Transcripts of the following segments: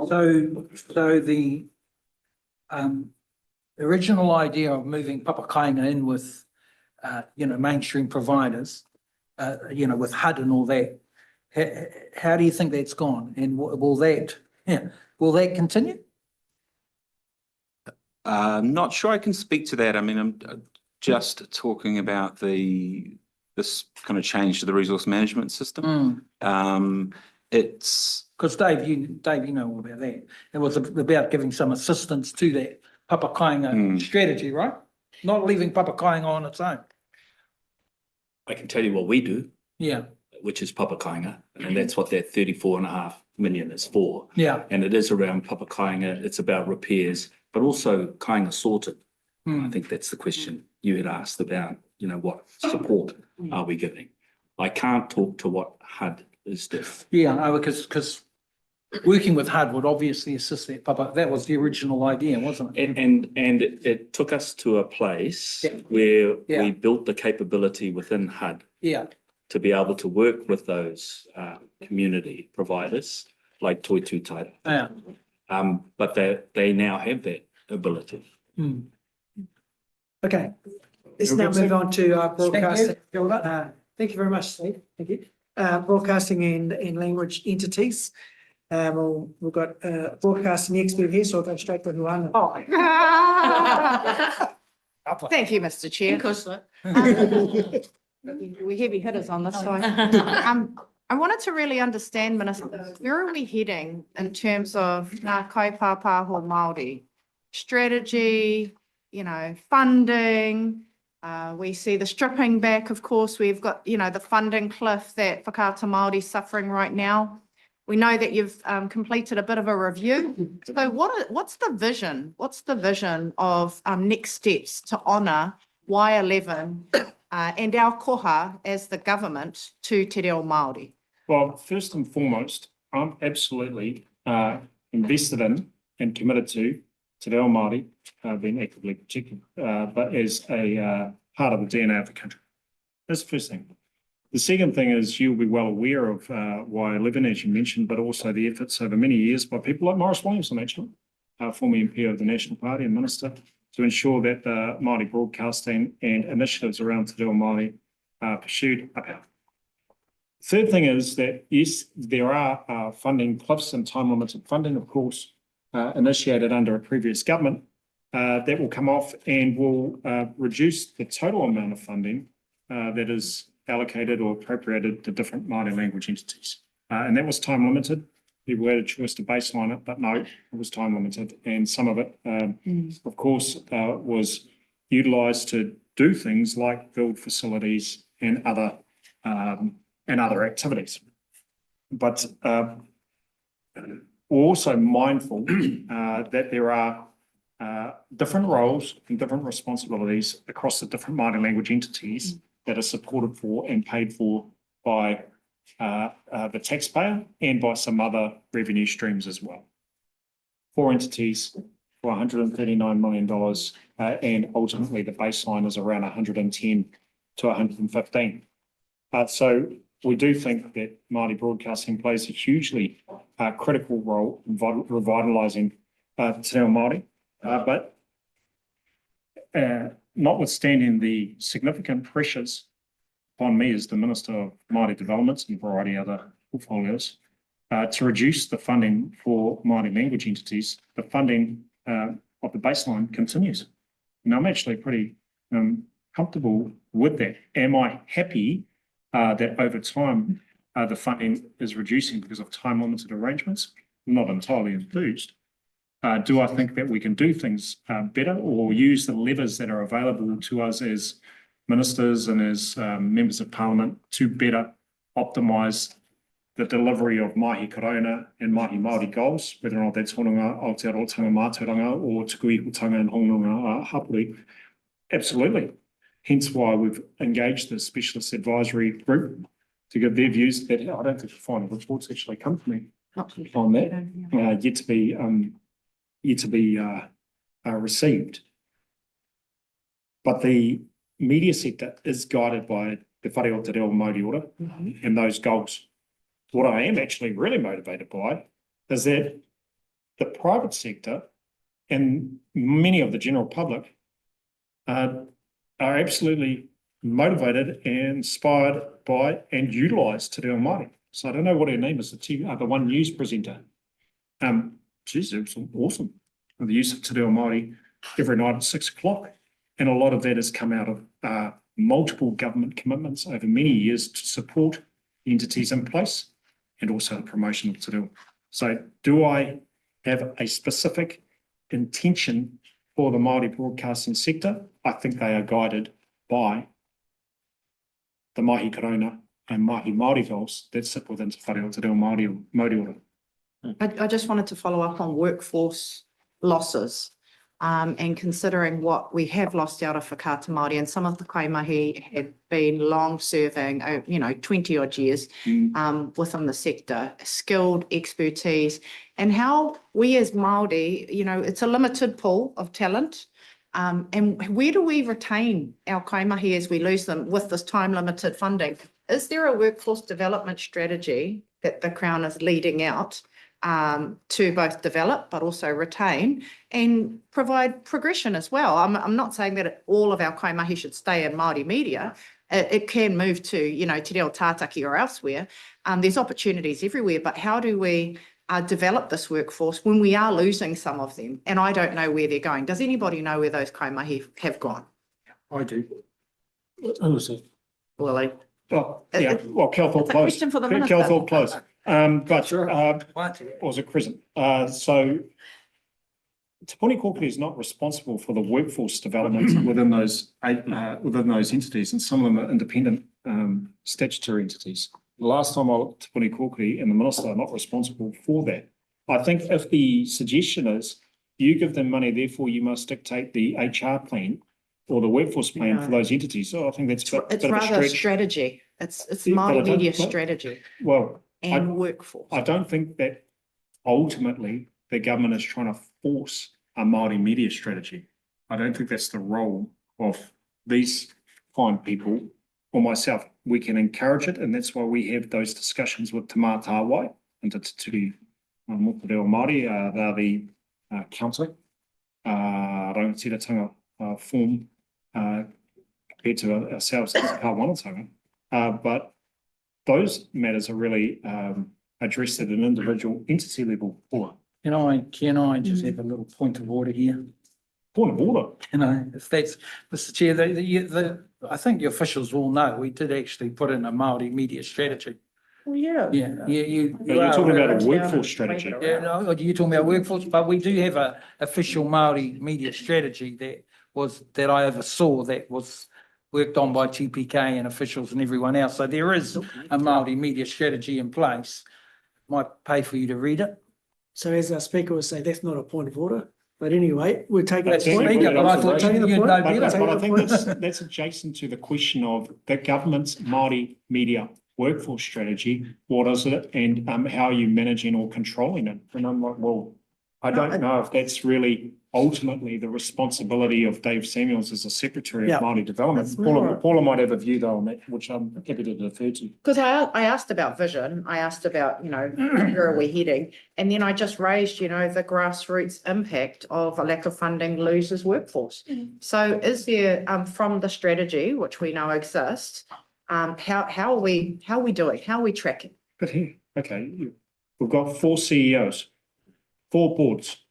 So the original idea of moving papakainga in with, mainstream providers, with HUD and all that, how do you think that's gone? And will that continue? I'm not sure I can speak to that. I mean, I'm just talking about this kind of change to the resource management system. It's because Dave, you know all about that. It was about giving some assistance to that papakainga strategy, right? Not leaving papakainga on its own. I can tell you what we do. Yeah. Which is papakainga, and that's what that 34.5 million is for. Yeah. And it is around papakainga. It's about repairs, but also kainga sorted. I think that's the question you had asked about, what support are we giving? I can't talk to what HUD is doing. Yeah, because working with HUD would obviously assist that. That was the original idea, wasn't it? And it took us to a place where we built the capability within HUD to be able to work with those community providers like Toitū Taira. Yeah. But they now have that ability. Okay, let's now move on to broadcasting. Thank Thank you very much, Steve. Thank you. Broadcasting and language entities. We've got broadcasting expert here, so I'll go straight to Whānau. Thank you, Mr. Chair. We're heavy hitters on this side. I wanted to really understand, Minister, where are we heading in terms of ngā kaupapa ho Māori strategy, funding. We see the stripping back, of course. We've got, the funding cliff that whakaata Māori is suffering right now. We know that you've completed a bit of a review. So what's the vision? What's the vision of next steps to honour Y11 and our koha as the government to te reo Māori? Well, first and foremost, I'm absolutely invested in and committed to te reo Māori being actively protected, but as a part of the DNA of the country. That's the first thing. The second thing is you'll be well aware of Y11, as you mentioned, but also the efforts over many years by people like Morris Williamson, actually, former MP of the National Party and Minister, to ensure that the Māori broadcasting and initiatives around te reo Māori are pursued. Third thing is that, yes, there are funding cliffs and time-limited funding, of course, initiated under a previous government that will come off and will reduce the total amount of funding that is allocated or appropriated to different Māori language entities. And that was time limited. People had a choice to baseline it, but no, it was time limited. And some of it, of course, was utilised to do things like build facilities and other activities. But we're also mindful that there are different roles and different responsibilities across the different Māori language entities that are supported for and paid for by the taxpayer and by some other revenue streams as well. 4 entities for $139 million, and ultimately the baseline is around 110 to 115. So we do think that Māori broadcasting plays a hugely critical role in revitalising te reo Māori, but notwithstanding the significant pressures upon me as the Minister of Māori Development and a variety of other portfolios to reduce the funding for Māori language entities, the funding of the baseline continues. And I'm actually pretty comfortable with that. Am I happy that over time the funding is reducing because of time-limited arrangements? Not entirely enthused. Do I think that we can do things better or use the levers that are available to us as ministers and as members of parliament to better optimise the delivery of mahi korona and mahi Māori goals, whether or not that's hononga Aotearoa mātauranga or tukuihotanga and hononga hapū? Absolutely. Hence why we've engaged the specialist advisory group to give their views. That I don't think the final reports actually come to me on that, yet to be received. But the media sector is guided by the whare o te reo Māori Ora and those goals. What I am actually really motivated by is that the private sector and many of the general public are absolutely motivated and inspired by and utilised Te Reo Māori. So I don't know what her name is, the one news presenter. Geez, it was awesome. The use of Te Reo Māori every night at 6 o'clock. And a lot of that has come out of multiple government commitments over many years to support the entities in place and also the promotion of Te Reo. So do I have a specific intention for the Māori broadcasting sector? I think they are guided by the mahi karona and mahi Māori goals that sit within Te Whare o Te Reo Māori Ora. I just wanted to follow up on workforce losses. And considering what we have lost out of whakaata Māori, and some of the kaimahi have been long serving, 20 odd years within the sector, skilled expertise, and how we as Māori, it's a limited pool of talent. And where do we retain our kaimahi as we lose them with this time limited funding? Is there a workforce development strategy that the Crown is leading out to both develop but also retain and provide progression as well? I'm not saying that all of our kaimahi should stay in Māori media. It can move to, Te Reo Tātaki or elsewhere. There's opportunities everywhere, but how do we develop this workforce when we are losing some of them? And I don't know where they're going. Does anybody know where those kaimahi have gone? I do. Who was it? Lily? Oh, yeah, well, Kelthorpe It's a Close. question for the minister. Kelthorpe Close. But What? was it Crescent? So Te Puni Kōkiri is not responsible for the workforce development within those entities, and some of them are independent statutory entities. The last time I looked, Te Puni Kōkiri and the minister are not responsible for that. I think if the suggestion is you give them money, therefore you must dictate the HR plan or the workforce plan for those entities. So I think that's a It's bit of a rather a stretch. strategy. It's Yeah, but I Māori don't- media but- strategy Well, and workforce. I don't think that ultimately the government is trying to force a Māori media strategy. I don't think that's the role of these fine people or myself. We can encourage it, and that's why we have those discussions with Te Mātāwai and Te Tiri Te Reo Māori. They're the council, rangatiratanga form compared to ourselves as a Kāwanatanga. But those matters are really addressed at an individual entity level. Can I just have a little point of order here? Point of order. If that's, Mr. Chair, I think the officials will know, we did actually put in a Māori media strategy. Well, yeah. Yeah, You're talking about a workforce strategy. Yeah, no, you're talking about workforce, but we do have a official Māori media strategy that I oversaw, that was worked on by TPK and officials and everyone else. So there is a Māori media strategy in place. Might pay for you to read it. So as our speaker would say, that's not a point of order. But anyway, we'll take that That's point. speaker, but I thought Take the you'd point. know But better. I think that's adjacent to the question of the government's Māori media workforce strategy. What is it, and how are you managing or controlling it? And I'm like, well, I don't know if that's really ultimately the responsibility of Dave Samuels as a secretary Yeah. of Māori Development. That's more- Paula might have a view though on that, which I'm happy to defer to. Because I asked about vision, I asked about, where are we heading? And then I just raised, the grassroots impact of a lack of funding loses workforce. So is there, from the strategy, which we know exists, how are we doing? How are we tracking? But here, okay, we've got 4 CEOs, 4 boards.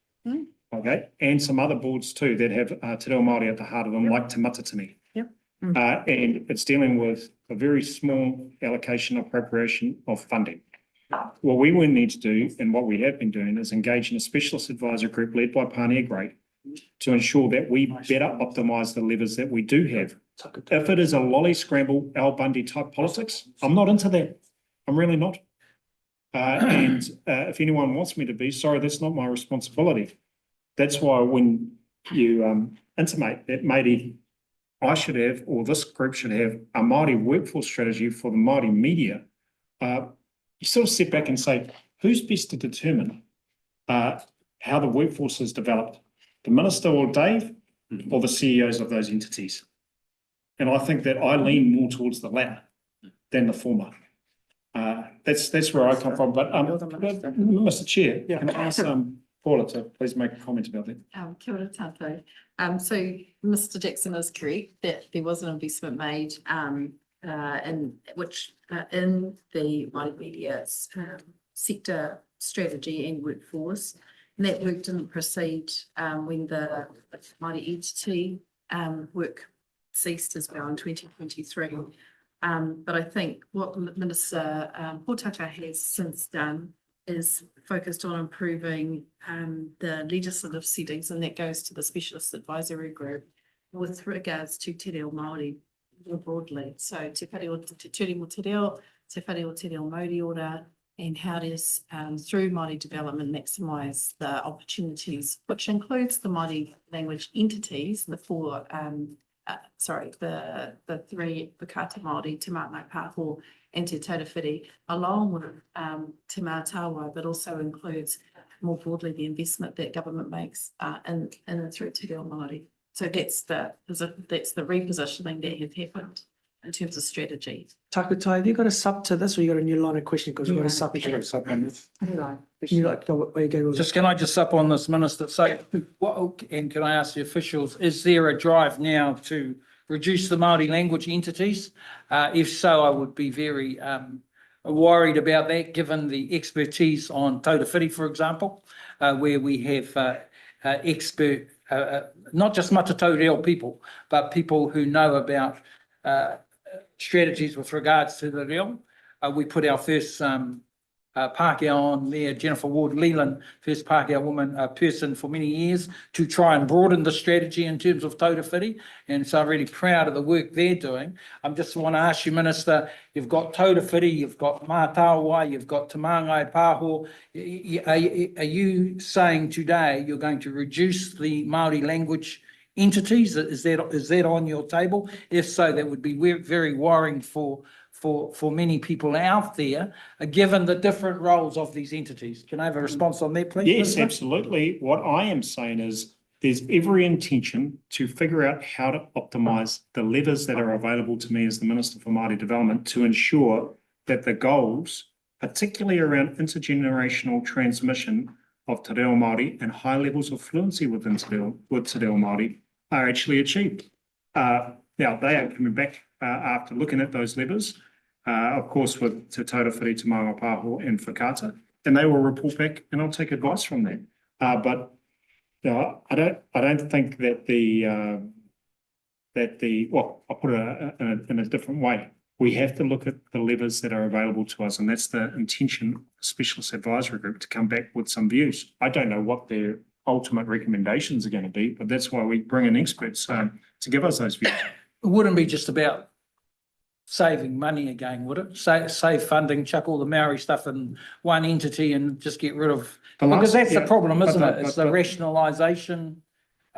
Okay, and some other boards too that have Te Reo Māori at the heart of them, like Te Matatini. Yep. And it's dealing with a very small allocation appropriation of funding. What we will need to do, and what we have been doing, is engage in a specialist advisor group led by Pioneer Great to ensure that we better optimise the levers that we do have. If it is a lolly scramble, Al Bundy type politics, I'm not into that. I'm really not. And if anyone wants me to be, sorry, that's not my responsibility. That's why when you intimate that maybe I should have, or this group should have, a Māori workforce strategy for the Māori media, you sort of sit back and say, who's best to determine how the workforce is developed? The minister or Dave, or the CEOs of those entities? And I think that I lean more towards the latter than the former. That's where I come from. But You're the minister. Mr. Chair, can I ask Paula to please make a comment about that. Kia ora tātou. So Mr Jackson is correct that there was an investment made in the Māori media sector strategy and workforce. And that work didn't proceed when the Māori entity work ceased as well in 2023. But I think what Minister Potaka has since done is focused on improving the legislative settings, and that goes to the specialist advisory group with regards to te reo Māori more broadly. So te whare o te ture mo te reo, te whare o te reo Māori Ora, and how does through Māori development maximise the opportunities, which includes the Māori language entities, the four the three Pakata Māori, Te Mātai Pāho and Te Taurawhiri, along with Te Mātawa, but also includes more broadly the investment that government makes in and through Te Reo Māori. So that's the repositioning that has happened in terms of strategy. Takutai, have you got a sub to this, or you got a new line of questioning because we've got a sub here? You like where you go with Just, can I just sup on this, Minister? So, and can I ask the officials, is there a drive now to reduce the Māori language entities? If so, I would be very worried about that, given the expertise on Taurawhiri, for example, where we have expert, not just Matatau Reo people, but people who know about strategies with regards to the reo. We put our first Pākehā on there, Jennifer Ward-Leland, first Pākehā woman person for many years, to try and broaden the strategy in terms of Taurawhiri. And so I'm really proud of the work they're doing. I just want to ask you, Minister, you've got Taurawhiri, you've got Mātawa, you've got Te Māngai Pāho. Are you saying today you're going to reduce the Māori language entities? Is that on your table? If so, that would be very worrying for many people out there, given the different roles of these entities. Can I have a response on that, please? Yes, Minister? absolutely. What I am saying is there's every intention to figure out how to optimise the levers that are available to me as the Minister for Māori Development to ensure that the goals, particularly around intergenerational transmission of te reo Māori and high levels of fluency with te reo Māori, are actually achieved. Now, they are coming back after looking at those levers, of course, with Te Taurawhiri, Te Māngai Pāho and Whakata, and they will report back and I'll take advice from that. But I don't think that well, I'll put it in a different way. We have to look at the levers that are available to us, and that's the intention of the Specialist Advisory Group to come back with some views. I don't know what their ultimate recommendations are going to be, but that's why we bring in experts to give us those views. It wouldn't be just about saving money again, would it? Save funding, chuck all the Maori stuff in one entity and just get rid of, because that's the problem, isn't it? It's the rationalisation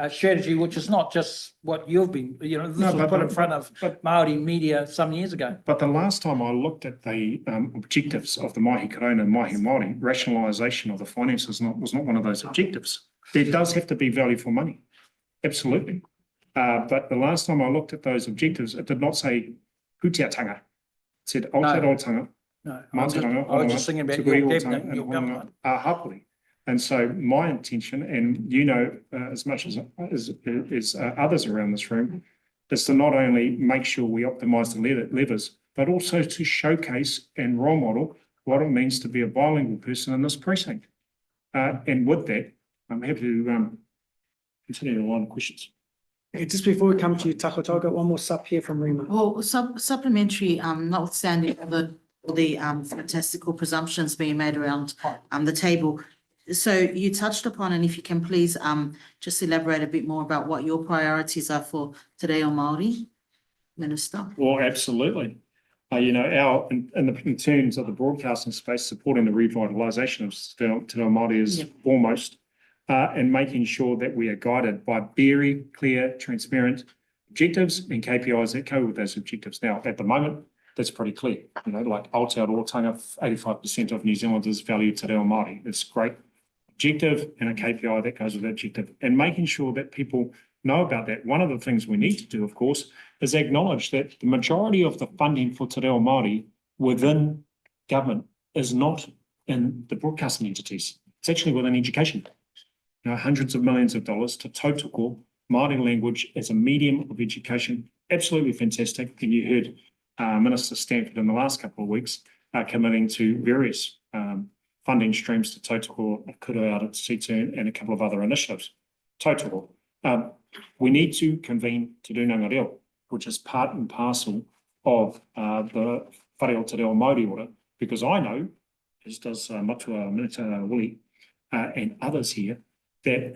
strategy, which is not just what you've been, this was put in front of Māori media some years ago. But the last time I looked at the objectives of the Mahi Korona and Mahi Māori, rationalisation of the finances was not one of those objectives. There does have to be value for money, absolutely. But the last time I looked at those objectives, it did not say hutiatanga. It said Aotearoa, No, I was just thinking about your cabinet, your government. hapū. And so my intention, and as much as others around this room, is to not only make sure we optimise the levers, but also to showcase and role model what it means to be a bilingual person in this precinct. And with that, I'm happy to continue the line of questions. Just before we come to you, Takoto, I've got one more sub here from Rima. Well, supplementary, notwithstanding all the fantastical presumptions being made around the table. So you touched upon, and if you can please just elaborate a bit more about what your priorities are for te reo Māori, Minister. Well, absolutely. In terms of the broadcasting space, supporting the revitalisation of te reo Māori is foremost, and making sure that we are guided by very clear, transparent objectives and KPIs that go with those objectives. Now, at the moment, that's pretty clear. Like Aotearoa, 85% of New Zealanders value te reo Māori. It's great objective and a KPI that goes with that objective, and making sure that people know about that. One of the things we need to do, of course, is acknowledge that the majority of the funding for te reo Māori within government is not in the broadcasting entities. It's actually within education. hundreds of millions of dollars to tautoko Māori language as a medium of education. Absolutely fantastic. And you heard Minister Stanford in the last couple of weeks committing to various funding streams to tautoko kura out at Seaturn and a couple of other initiatives. Tautoko. We need to convene te reo reo, which is part and parcel of the whare o te reo Māori Ora, because I know, as does Matua Minita Wili and others here, that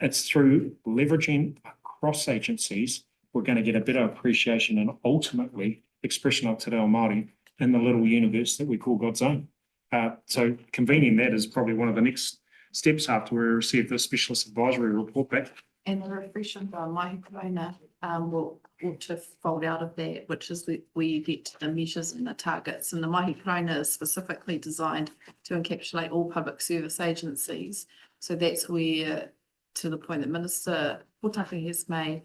it's through leveraging across agencies, we're going to get a better appreciation and ultimately expression of te reo Māori in the little universe that we call God's own. So convening that is probably one of the next steps after we receive the specialist advisory report back. And the refreshing by Mahi Corona will to fold out of that, which is where you get to the measures and the targets. And the Mahi Corona is specifically designed to encapsulate all public service agencies. So that's where, to the point that Minister Potaka has made,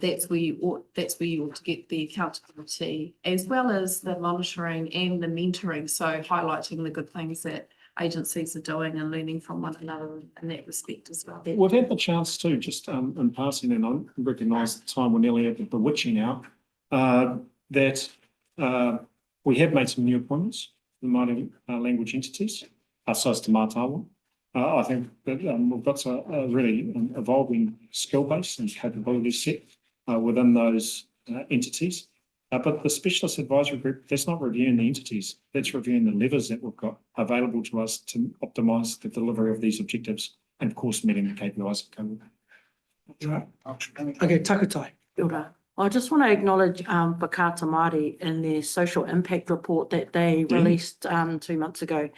that's where you ought to get the accountability as well as the monitoring and the mentoring. So highlighting the good things that agencies are doing and learning from one another in that respect as well. We've had the chance to, just in passing, and I recognise the time we're nearly at the witching hour, that we have made some new appointments for the Māori language entities, size to Mātawa. I think that we've got a really evolving skill base and capability set within those entities. But the specialist advisory group, that's not reviewing the entities, that's reviewing the levers that we've got available to us to optimise the delivery of these objectives and of course meeting the KPIs. Okay, Takutai. Ora. I just want to acknowledge Whakaata Māori in their social impact report that they released 2 months ago.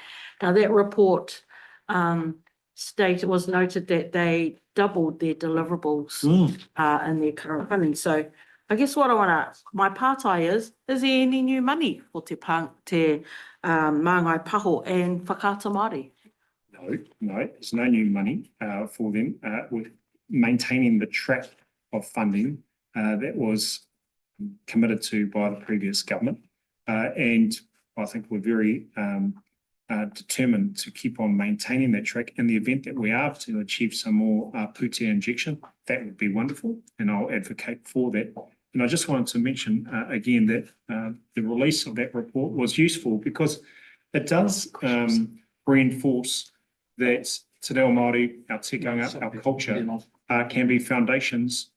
Now that report was noted that they doubled their deliverables in their current funding. So I guess what I want to ask, my pātai is there any new money for te māngai paho and Whakaata Māori? No, there's no new money for them. We're maintaining the track of funding that was committed to by the previous government. And I think we're very determined to keep on maintaining that track. In the event that we are to achieve some more pūtea injection, that would be wonderful, and I'll advocate for that. And I just wanted to mention again that the release of that report was useful because it does reinforce that te reo Māori, our tikanga, our culture, can be foundations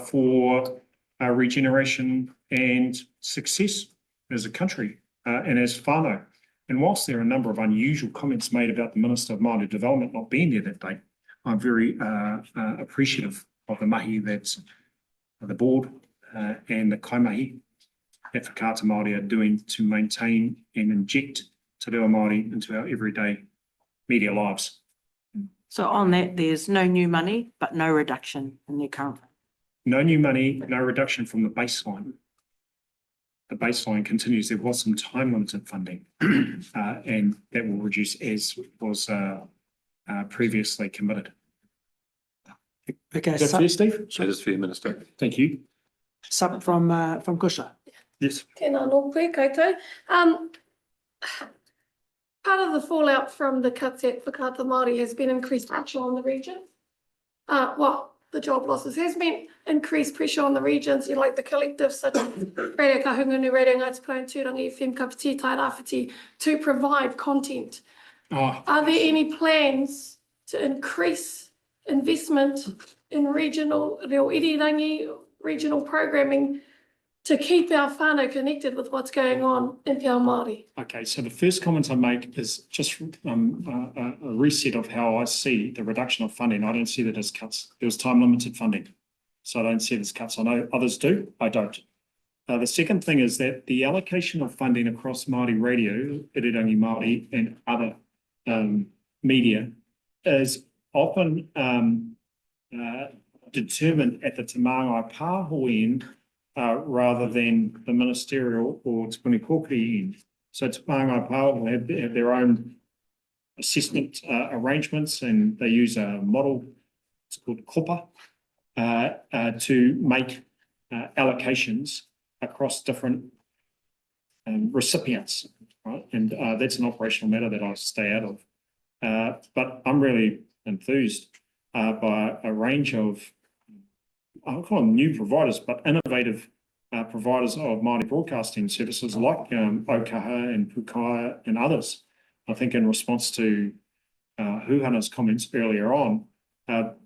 for regeneration and success as a country and as whānau. And whilst there are a number of unusual comments made about the Minister of Māori Development not being there that day, I'm very appreciative of the mahi that the board and the kaimahi at Whakaata Māori are doing to maintain and inject te reo Māori into our everyday media lives. So on that, there's no new money, but no reduction in their current. No new money, no reduction from the baseline. The baseline continues. There was some time limited funding and that will reduce as was previously committed. Okay, Is that fair, Steve? That is fair, Minister. Thank you. Sub from Kusha. Yes. Tēnā nō koe koutou. Part of the fallout from the cuts at Whakaata Māori has been increased pressure on the region. The job losses has meant increased pressure on the regions, like the collectives such as Radio Kahungunu, Radio Ngāti Tūrangi, FM Kapiti, Tai Rāwhiti, to provide content. Are there any plans to increase investment in regional, reo irirangi, regional programming to keep our whānau connected with what's going on in Te Ao Māori? Okay, so the first comment I make is just a reset of how I see the reduction of funding. I don't see that as cuts. There was time limited funding. So I don't see it as cuts. I know others do, I don't. The second thing is that the allocation of funding across Māori radio, Irirangi Māori and other media is often determined at the te māngai pāho end rather than the ministerial or te puni end. So te māngai pāho have their own assessment arrangements and they use a model, it's called kaupapa, to make allocations across different recipients, right? And that's an operational matter that I stay out of. But I'm really enthused by a range of, I'll call them new providers, but innovative providers of Māori broadcasting services like Okaha and Pukai and others. I think in response to Huhana's comments earlier on,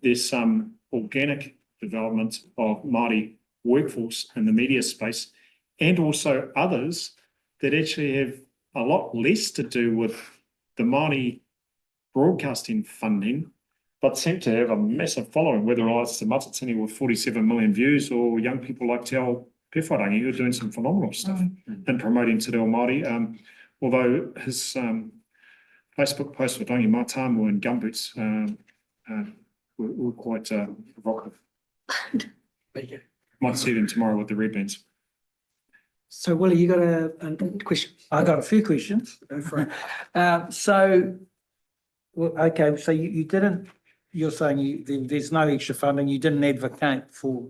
there's some organic development of Māori workforce in the media space, and also others that actually have a lot less to do with the Māori broadcasting funding, but seem to have a massive following, whether it's the Matatini with 47 million views or young people like Te Ao Pewharangi who are doing some phenomenal stuff in promoting Te Reo Māori. Although his Facebook post with Rangi Mātāmu and gumboots were quite provocative. Might see them tomorrow with the red bands. So Willie, you got a question? I got a few questions. Go for it. Okay, so you didn't, you're saying there's no extra funding, you didn't advocate for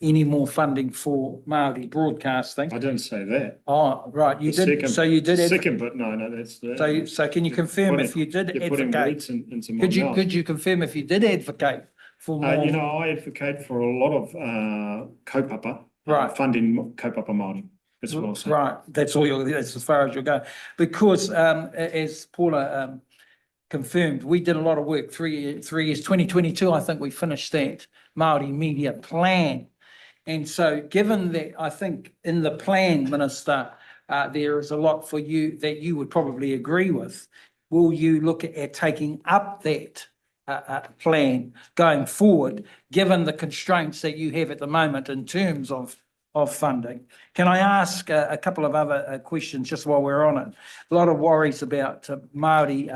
any more funding for Māori broadcasting. I didn't say that. Oh, right, you The did, second- so you did. Second, but no, that's the. So can you confirm if you did You're putting advocate? words into my Could you, mouth. could you confirm if you did advocate for more? You know, I advocate for a lot of kaupapa. Right. Funding kaupapa Māori. That's what I'll say. Right, that's as far as you'll go. Because as Paula confirmed, we did a lot of work, 3 years, 2022, I think we finished that Māori media plan. And so given that, I think in the plan, Minister, there is a lot for you that you would probably agree with. Will you look at taking up that plan going forward, given the constraints that you have at the moment in terms of funding? Can I ask a couple of other questions just while we're on it? A lot of worries about Māori,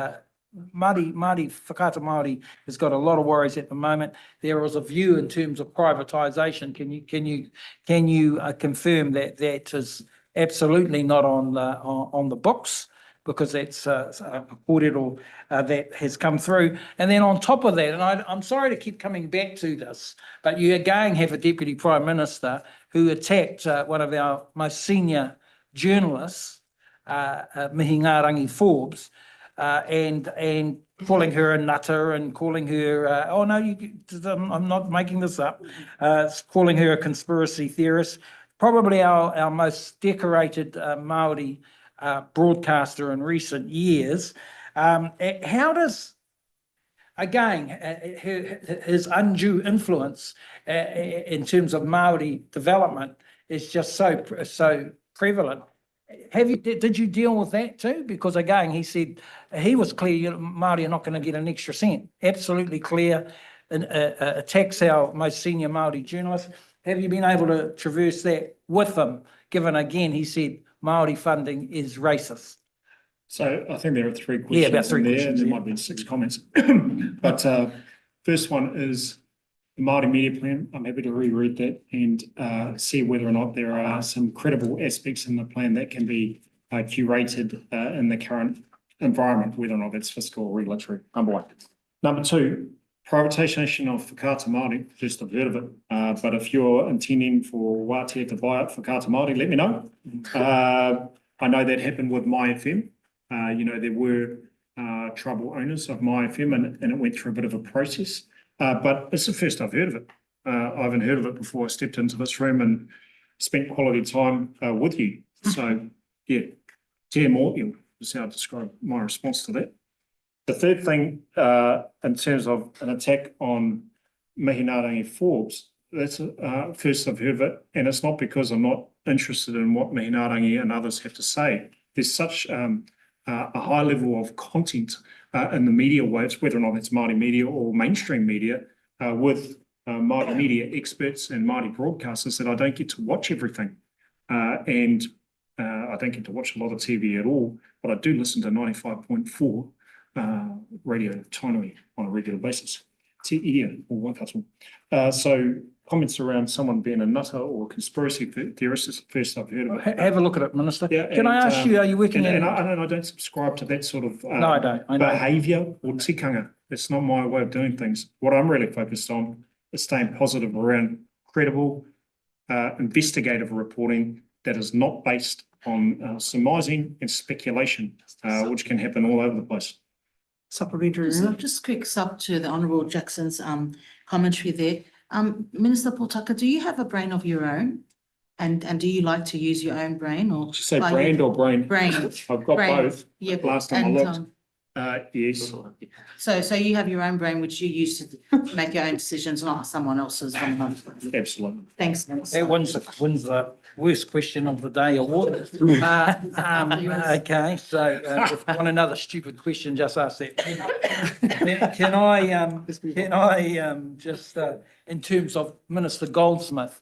Whakata Māori has got a lot of worries at the moment. There is a view in terms of privatisation. Can you confirm that that is absolutely not on the books? Because that's a audit that has come through. And then on top of that, and I'm sorry to keep coming back to this, but you again have a Deputy Prime Minister who attacked one of our most senior journalists, Mihingarangi Forbes, and calling her a nutter and calling her, I'm not making this up, calling her a conspiracy theorist, probably our most decorated Māori broadcaster in recent years. How does, again, his undue influence in terms of Māori development is just so prevalent? Did you deal with that too? Because again, he said he was clear, Māori are not going to get an extra cent. Absolutely clear, attacks our most senior Māori journalists. Have you been able to traverse that with them? Given again, he said Māori funding is racist. So I think there are three questions. Yeah, about three in there, questions, and there yeah. might be 6 comments. But first one is the Māori media plan. I'm happy to reread that and see whether or not there are some credible aspects in the plan that can be curated in the current environment, whether or not that's fiscal or regulatory, number one. Number two, privatisation of Whakata Māori, first I've heard of it, but if you're intending for Wātea to buy up Whakata Māori, let me know. I know that happened with MAI FM. There were tribal owners of MAI FM and it went through a bit of a process, but it's the first I've heard of it. I haven't heard of it before I stepped into this room and spent quality time with you. So yeah, Te Mōhio is how I describe my response to that. The third thing, in terms of an attack on Mihingarangi Forbes, that's first I've heard of it, and it's not because I'm not interested in what Mihingarangi and others have to say. There's such a high level of content in the media, whether or not it's Māori media or mainstream media, with Māori media experts and Māori broadcasters that I don't get to watch everything. And I don't get to watch a lot of TV at all, but I do listen to 95.4 radio Tainui on a regular basis. Te ia or Waikato. So comments around someone being a nutter or a conspiracy theorist is the first I've heard of it. Have a look at it, Minister. Yeah, Can I ask you, are you working in? And I don't subscribe to that sort of No, I don't. I know. behaviour or tikanga. It's not my way of doing things. What I'm really focused on is staying positive around credible investigative reporting that is not based on surmising and speculation, which can happen all over the place. supplementary. Just quick sub to the Honourable Jackson's commentary there. Minister Potaka, do you have a brain of your own? And do you like to use your own brain or? Did you say are you- brand or brain? Brain. I've got Brain. both. Yeah. Last time I and, looked. Yes. So you have your own brain, which you use to make your own decisions, not someone else's. Absolutely. Thanks. That wins the worst question of the day award. Okay, so if you want another stupid question, just ask that. Can I just, in terms of Minister Goldsmith,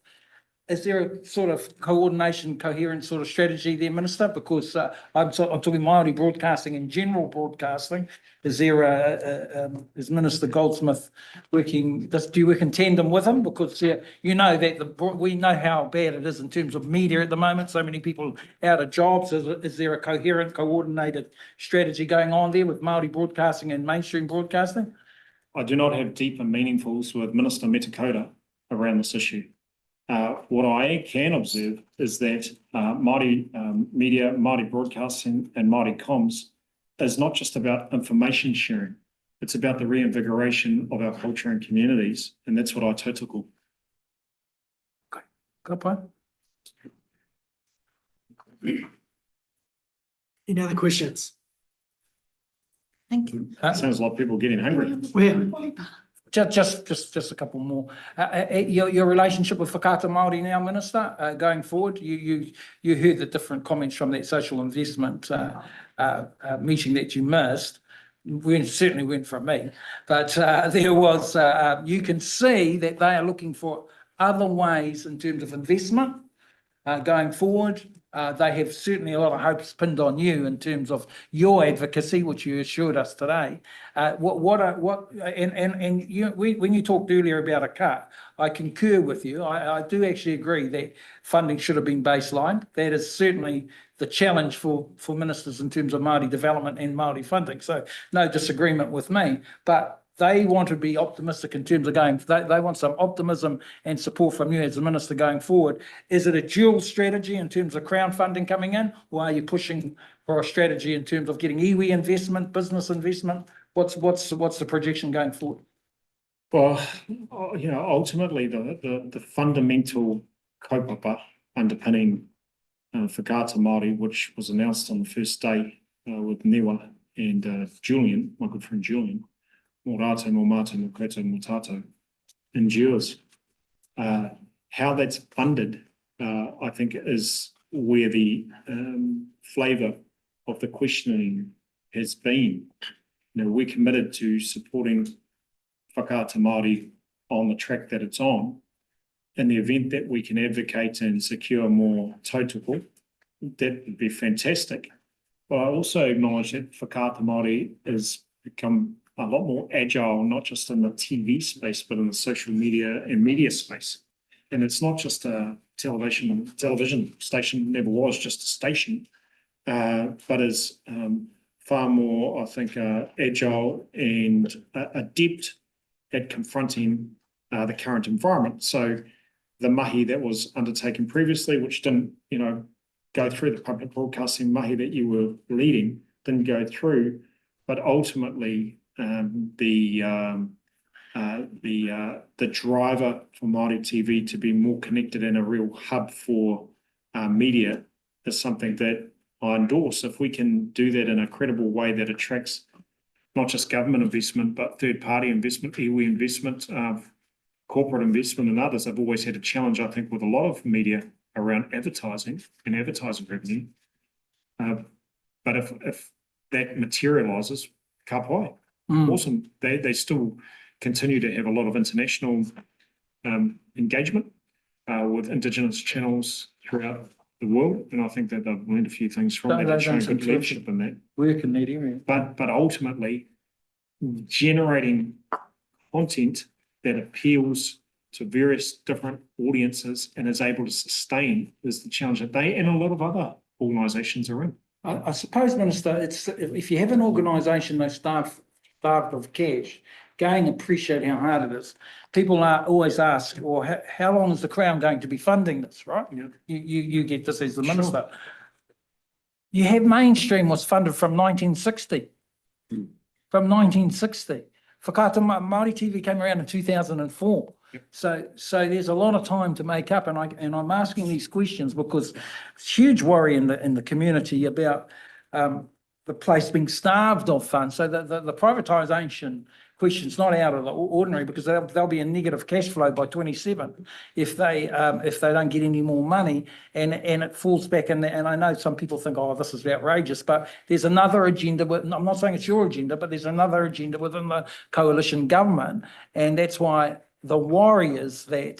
is there a sort of coordination, coherent sort of strategy there, Minister? Because I'm talking Māori broadcasting and general broadcasting. Is there is Minister Goldsmith working, do you work in tandem with him? Because you know that we know how bad it is in terms of media at the moment. So many people out of jobs. Is there a coherent, coordinated strategy going on there with Māori broadcasting and mainstream broadcasting? I do not have deep and meaningfuls with Minister Metakota around this issue. What I can observe is that Māori media, Māori broadcasting and Māori comms is not just about information sharing. It's about the reinvigoration of our culture and communities, and that's what I tautoko. Good point. Any other questions? Thank you. Sounds like people getting hungry. Well, Just a couple more. Your relationship with Whakata Māori now, Minister, going forward, you heard the different comments from that social investment meeting that you missed. Certainly weren't from me, but there was, you can see that they are looking for other ways in terms of investment going forward. They have certainly a lot of hopes pinned on you in terms of your advocacy, which you assured us today. When you talked earlier about a cut, I concur with you. I do actually agree that funding should have been baselined. That is certainly the challenge for ministers in terms of Māori development and Māori funding. So no disagreement with me, but they want to be optimistic in terms of they want some optimism and support from you as a minister going forward. Is it a dual strategy in terms of Crown funding coming in, or are you pushing for a strategy in terms of getting iwi investment, business investment? What's the projection going forward? Well, ultimately the fundamental kaupapa underpinning Whakata Māori, which was announced on the first day with Niwa and Julian, my good friend Julian, mō rātou, mō mātou, mō koutou, mō tātou, endures. How that's funded, I think, is where the flavour of the questioning has been. We're committed to supporting Whakata Māori on the track that it's on. In the event that we can advocate and secure more tautoko, that would be fantastic. But I also acknowledge that Whakata Māori has become a lot more agile, not just in the TV space, but in the social media and media space. And it's not just a television station, never was just a station, but is far more, I think, agile and adept at confronting the current environment. So the mahi that was undertaken previously, which didn't, go through the public broadcasting mahi that you were leading, didn't go through, but ultimately the driver for Māori TV to be more connected and a real hub for media is something that I endorse. If we can do that in a credible way that attracts not just government investment, but third-party investment, iwi investment, corporate investment and others. I've always had a challenge, I think, with a lot of media around advertising and advertising revenue. But if that materialises, ka pai. Awesome. They still continue to have a lot of international engagement with Indigenous channels throughout the world, and I think that they've learned a few things from that and shown good leadership in that. Work in that area. But ultimately, generating content that appeals to various different audiences and is able to sustain is the challenge that they and a lot of other organisations are in. I suppose, Minister, it's if you have an organisation that's starved of cash, going appreciate how hard it is. People always ask, well, how long is the Crown going to be funding this, right? Yeah. You get this as the Minister. You have mainstream was funded from 1960. from 1960. Whakaata Māori TV came around in 2004. Yep. So there's a lot of time to make up, and I'm asking these questions because it's huge worry in the community about the place being starved of funds. So the privatisation question's not out of the ordinary, because they'll be in negative cash flow by 27 if they don't get any more money, and it falls back. And I know some people think, oh, this is outrageous, but there's another agenda. I'm not saying it's your agenda, but there's another agenda within the coalition government, and that's why the worry is that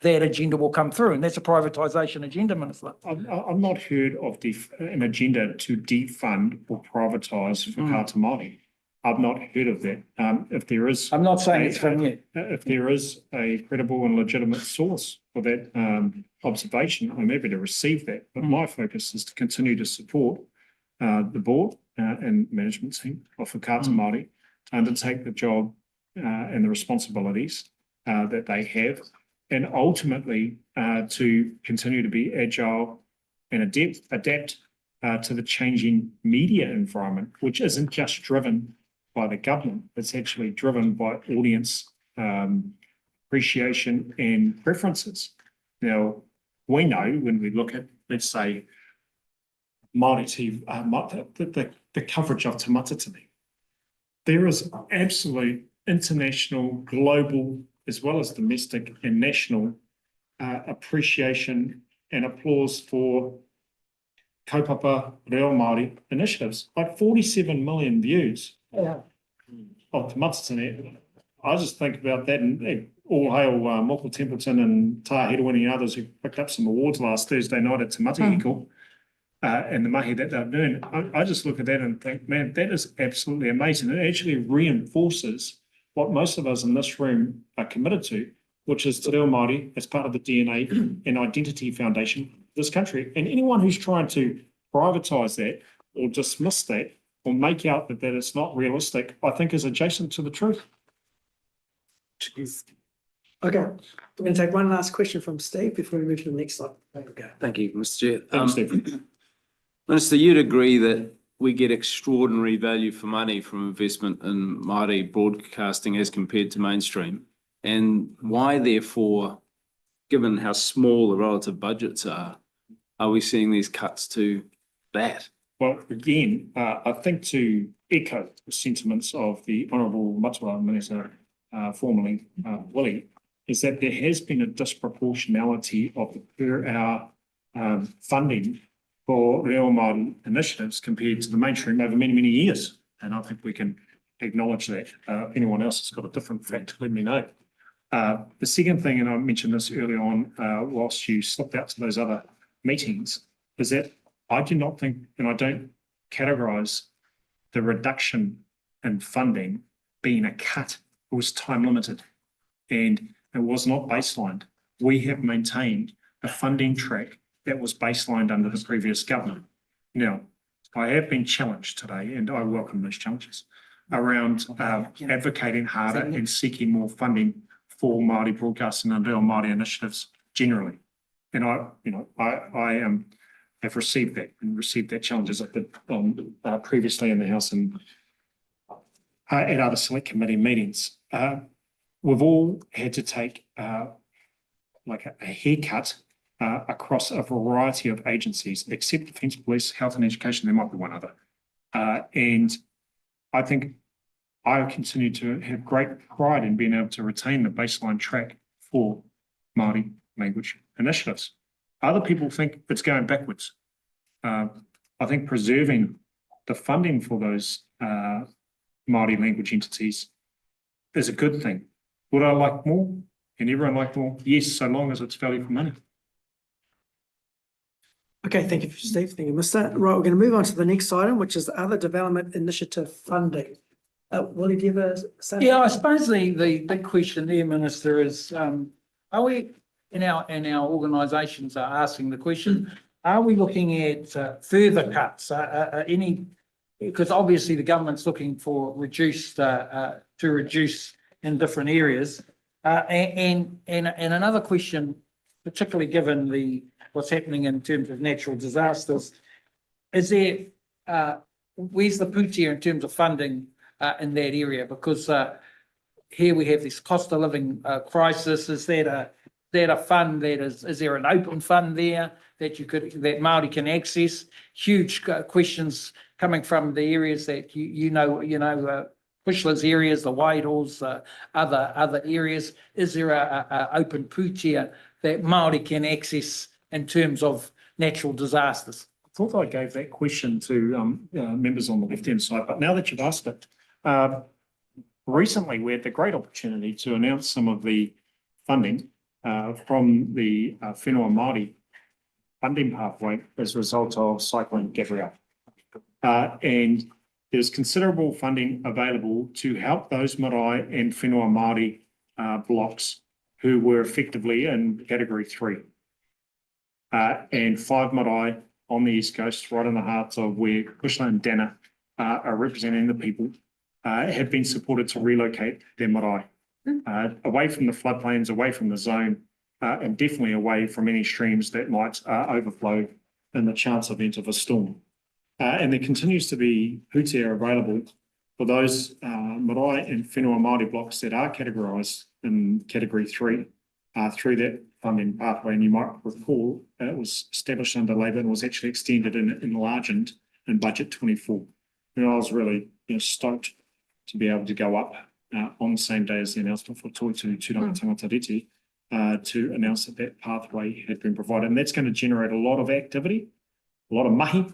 that agenda will come through, and that's a privatisation agenda, Minister. I've not heard of an agenda to defund or privatise Whakaata Māori. I've not heard of that. If there is, I'm not saying it's from you. If there is a credible and legitimate source for that observation, I'm happy to receive that. But my focus is to continue to support the board and management team of Whakaata Māori to undertake the job and the responsibilities that they have, and ultimately to continue to be agile and adapt to the changing media environment, which isn't just driven by the government. It's actually driven by audience appreciation and preferences. Now, we know when we look at, let's say, Māori TV, the coverage of Te Matatini, there is absolute international, global, as well as domestic and national appreciation and applause for kaupapa reo Māori initiatives. Like 47 million views of Te Matatini. I just think about that, and all hail Moko Templeton and Tahirwini and others who picked up some awards last Thursday night at Te Matahiko and the mahi that they're doing. I just look at that and think, man, that is absolutely amazing. It actually reinforces what most of us in this room are committed to, which is Te Reo Māori as part of the DNA and identity foundation of this country. And anyone who's trying to privatise that or dismiss that or make out that it's not realistic, I think is adjacent to the truth. Okay, we're going to take one last question from Steve before we move to the next slide. There we go. Thank you, Mr. Chair. Thanks, Steve. Minister, you'd agree that we get extraordinary value for money from investment in Māori broadcasting as compared to mainstream, and why therefore, given how small the relative budgets are we seeing these cuts to that? Well, again, I think to echo the sentiments of the Honourable Matua Minister, formerly Willie, is that there has been a disproportionality of the per hour funding for Reo Māori initiatives compared to the mainstream over many, many years. And I think we can acknowledge that. If anyone else has got a different fact, let me know. The second thing, and I mentioned this earlier on, whilst you slipped out to those other meetings, is that I do not think, and I don't categorise the reduction in funding being a cut. It was time limited and it was not baselined. We have maintained a funding track that was baselined under the previous government. Now, I have been challenged today, and I welcome those challenges, around advocating harder and seeking more funding for Māori broadcasting and Reo Māori initiatives generally. And I have received that challenge as I did previously in the House and at other select committee meetings. We've all had to take like a haircut across a variety of agencies, except Defence Police, Health and Education. There might be one other. And I think I continue to have great pride in being able to retain the baseline track for Māori language initiatives. Other people think it's going backwards. I think preserving the funding for those Māori language entities is a good thing. Would I like more? Can everyone like more? Yes, so long as it's value for money. Okay, thank you, Steve. Thank you, Mr. Right, we're going to move on to the next item, which is other development initiative funding. Willie, do you have a say? Yeah, I suppose the big question there, Minister, is are we in our organisations are asking the question, are we looking at further cuts? Because obviously the government's looking for reduce in different areas. And another question, particularly given what's happening in terms of natural disasters, is there where's the pūtea in terms of funding in that area? Because here we have this cost of living crisis. Is that a fund that is there an open fund there that that Māori can access? Huge questions coming from the areas that you know, Pushlas areas, the Wairors, other areas. Is there a open pūtea that Māori can access in terms of natural disasters? I thought I gave that question to members on the left-hand side, but now that you've asked it, recently we had the great opportunity to announce some of the funding from the Whenua Māori funding pathway as a result of Cyclone Gabrielle. And there's considerable funding available to help those marae and Whenua Māori blocks who were effectively in category 3. And 5 marae on the East Coast, right in the heart of where Kushla and Dana are representing the people, have been supported to relocate their marae away from the floodplains, away from the zone, and definitely away from any streams that might overflow in the chance event of a storm. And there continues to be pūtea available for those marae and Whenua Māori blocks that are categorised in category 3 through that funding pathway. And you might recall it was established under Labor and was actually extended and enlarged in budget 24. And I was really stoked to be able to go up on the same day as the announcement for Toitu Tūranga Tangata Reti to announce that that pathway had been provided. And that's going to generate a lot of activity, a lot of mahi,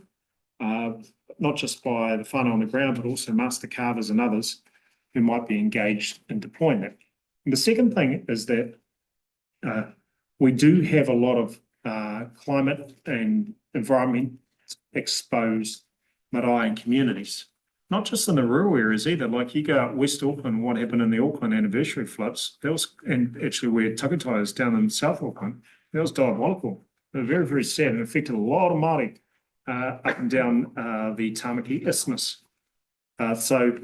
not just by the whānau on the ground, but also master carvers and others who might be engaged in deploying that. And the second thing is that we do have a lot of climate and environment exposed marae and communities, not just in the rural areas either. Like you go out West Auckland, what happened in the Auckland anniversary floods, that was, and actually where Takutai is down in South Auckland, that was diabolical. They were very, very sad and affected a lot of Māori up and down the Tamaki Isthmus. So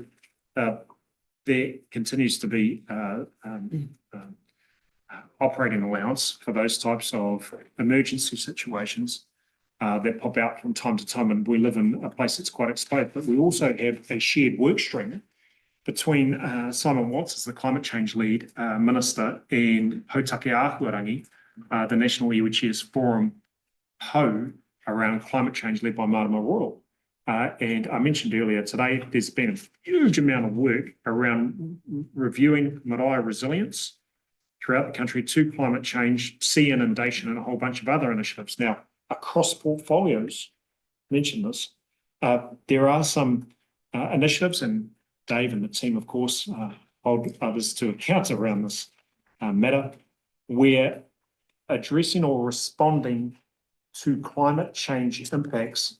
there continues to be operating allowance for those types of emergency situations that pop out from time to time, and we live in a place that's quite exposed. But we also have a shared work stream between Simon Watts as the climate change lead minister and Hautaki Āhuarangi, the National Iwi Chairs Forum Hau around climate change led by Marama Royal. And I mentioned earlier today, there's been a huge amount of work around reviewing marae resilience throughout the country to climate change, sea inundation, and a whole bunch of other initiatives. Now, across portfolios, I mentioned this, there are some initiatives, and Dave and the team, of course, hold others to account around this matter, where addressing or responding to climate change impacts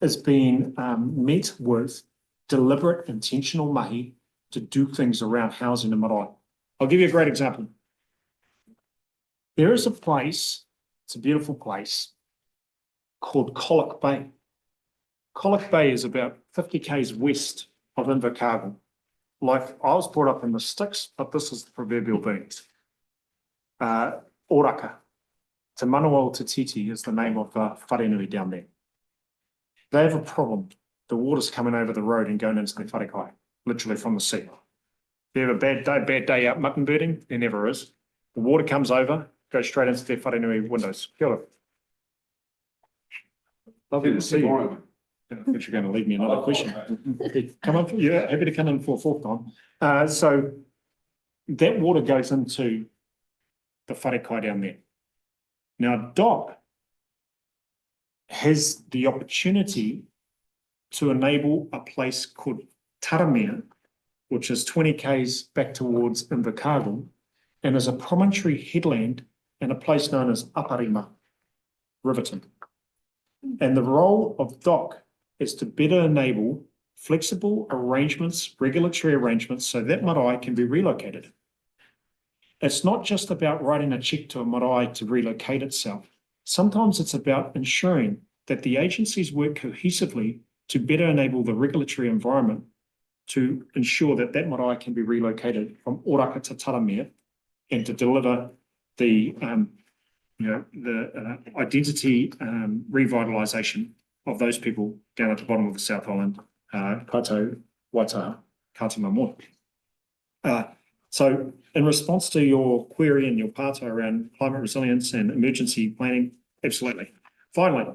is being met with deliberate, intentional mahi to do things around housing and marae. I'll give you a great example. There is a place, it's a beautiful place, called Colic Bay. Colic Bay is about 50 k's west of Invercargill. Like, I was brought up in the sticks, but this is the proverbial beans. Oraka. Te Manawa Te Titi is the name of the wharenui down there. They have a problem. The water's coming over the road and going into the wharekai, literally from the sea. They have a bad day out mutton birding, there never is. The water comes over, goes straight into their wharenui windows. Kia ora. Lovely to see you. I thought you're going to leave me another question. Come on, yeah, happy to come in for a fourth time. So that water goes into the wharekai down there. Now, DOC has the opportunity to enable a place called Taramea, which is 20 k's back towards Invercargill, and is a promontory headland in a place known as Aparima, Riverton. And the role of DOC is to better enable flexible arrangements, regulatory arrangements, so that marae can be relocated. It's not just about writing a check to a marae to relocate itself. Sometimes it's about ensuring that the agencies work cohesively to better enable the regulatory environment to ensure that that marae can be relocated from Oraka to Taramea and to deliver the identity revitalisation of those people down at the bottom of the South Island, Kato Waitaha. Kātima Moa. So in response to your query and your part around climate resilience and emergency planning, absolutely. Finally,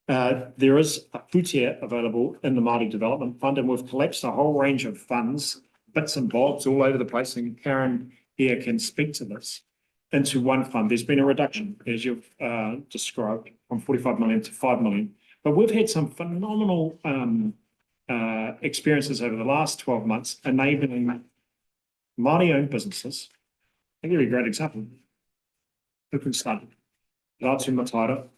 there is a pūtea available in the Māori Development Fund, and we've collapsed a whole range of funds, bits and bobs all over the place, and Karen here can speak to this, into one fund. There's been a reduction, as you've described, from 45 million to 5 million. But we've had some phenomenal experiences over the last 12 months enabling Māori-owned businesses. I'll give you a great example. Start, Rātu Mataira,